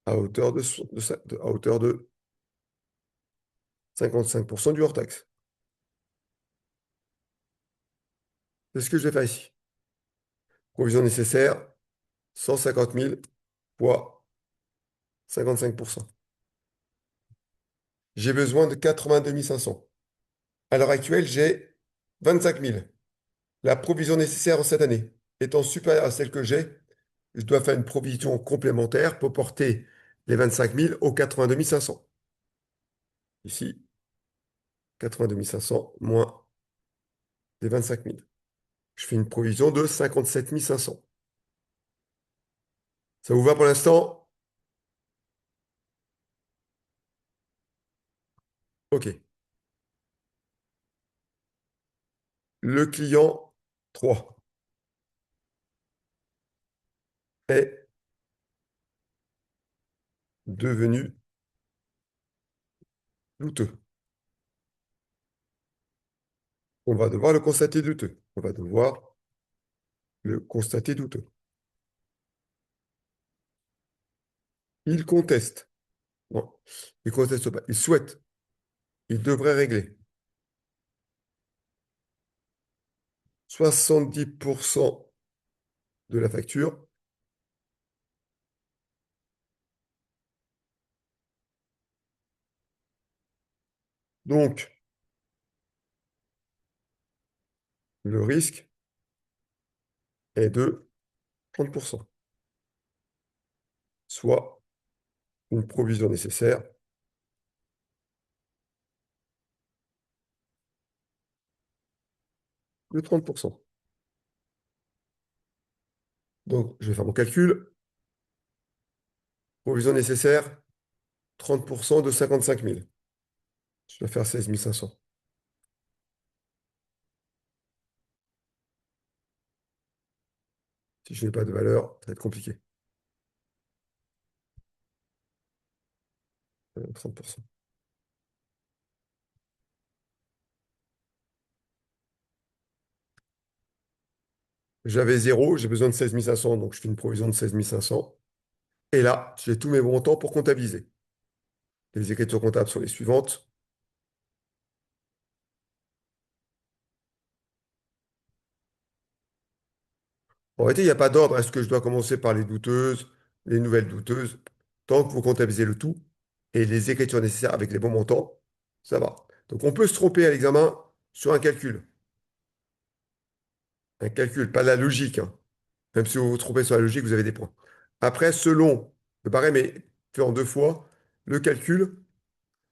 à hauteur à hauteur de 55% du hors-taxe. C'est ce que je vais faire ici. Provision nécessaire, 150 000 fois 55%. J'ai besoin de 82 500. À l'heure actuelle, j'ai 25 000. La provision nécessaire en cette année étant supérieure à celle que j'ai, je dois faire une provision complémentaire pour porter les 25 000 aux 82 500. Ici, 82 500 moins les 25 000. Je fais une provision de 57 500. Ça vous va pour l'instant? OK. Le client 3 est devenu douteux. On va devoir le constater douteux. On va devoir le constater douteux. Il conteste. Non, il conteste pas. Il souhaite. Il devrait régler. 70% de la facture. Donc, le risque est de 30%, soit une provision nécessaire de 30%. Donc, je vais faire mon calcul. Provision nécessaire, 30% de 55 000. Je dois faire 16 500. Si je n'ai pas de valeur, ça va être compliqué. 30%. J'avais 0, j'ai besoin de 16 500, donc je fais une provision de 16 500. Et là, j'ai tous mes montants pour comptabiliser. Les écritures comptables sont les suivantes. En réalité, il n'y a pas d'ordre. Est-ce que je dois commencer par les douteuses, les nouvelles douteuses? Tant que vous comptabilisez le tout et les écritures nécessaires avec les bons montants, ça va. Donc, on peut se tromper à l'examen sur un calcul. Un calcul, pas la logique, hein. Même si vous vous trompez sur la logique, vous avez des points. Après, selon le barème est fait en deux fois, le calcul,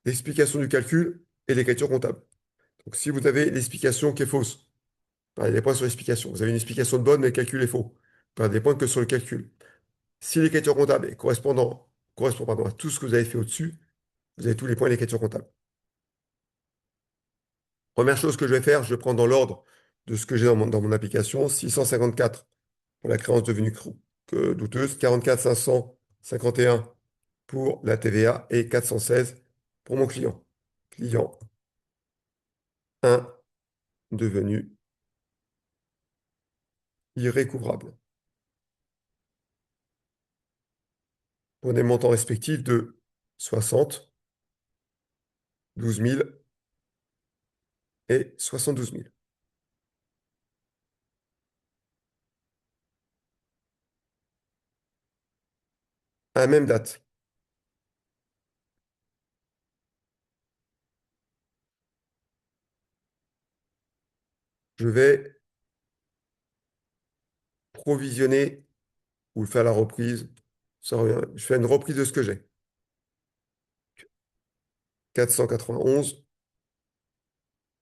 l'explication du calcul et l'écriture comptable. Donc, si vous avez l'explication qui est fausse, vous perdez des points sur l'explication. Vous avez une explication de bonne, mais le calcul est faux. Vous perdez des points que sur le calcul. Si l'écriture comptable correspond pardon, à tout ce que vous avez fait au-dessus, vous avez tous les points de l'écriture comptable. Première chose que je vais faire, je vais prendre dans l'ordre de ce que j'ai dans mon application. 654 pour la créance devenue douteuse, 44 551 pour la TVA et 416 pour mon client. Client 1 devenu irrécouvrable. Pour des montants respectifs de 60, 12 000 et 72 000. À la même date, je vais provisionner ou faire la reprise. Ça revient. Je fais une reprise de ce que j'ai. 491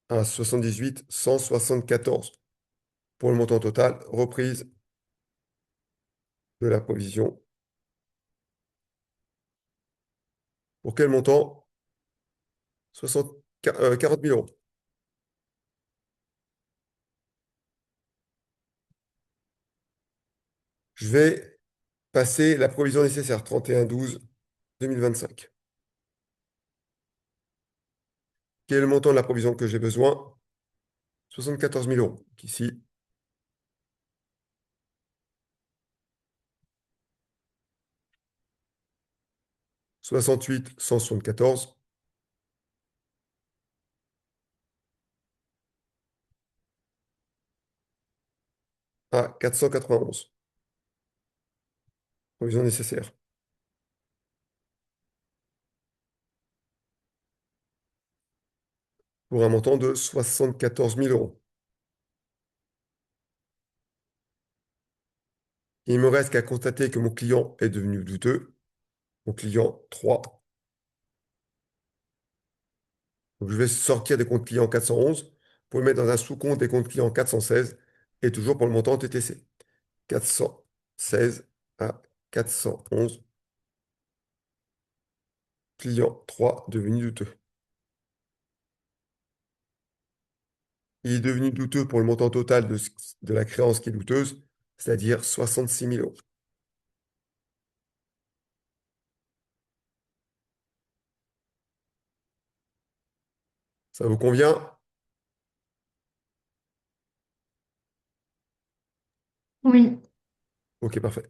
à 78, 174 pour le montant total. Reprise de la provision. Pour quel montant? 40 000 euros. Je vais passer la provision nécessaire, 31/12/2025. Quel est le montant de la provision que j'ai besoin? 74 000 euros. Donc ici, 68, 174 à 491. Provision nécessaire. Pour un montant de 74 000 euros. Il ne me reste qu'à constater que mon client est devenu douteux. Mon client 3. Donc, je vais sortir des comptes clients 411 pour le mettre dans un sous-compte des comptes clients 416 et toujours pour le montant TTC. 416 à 411. Client 3 devenu douteux. Il est devenu douteux pour le montant total de la créance qui est douteuse, c'est-à-dire 66 000 euros. Ça vous convient? Oui. Ok, parfait.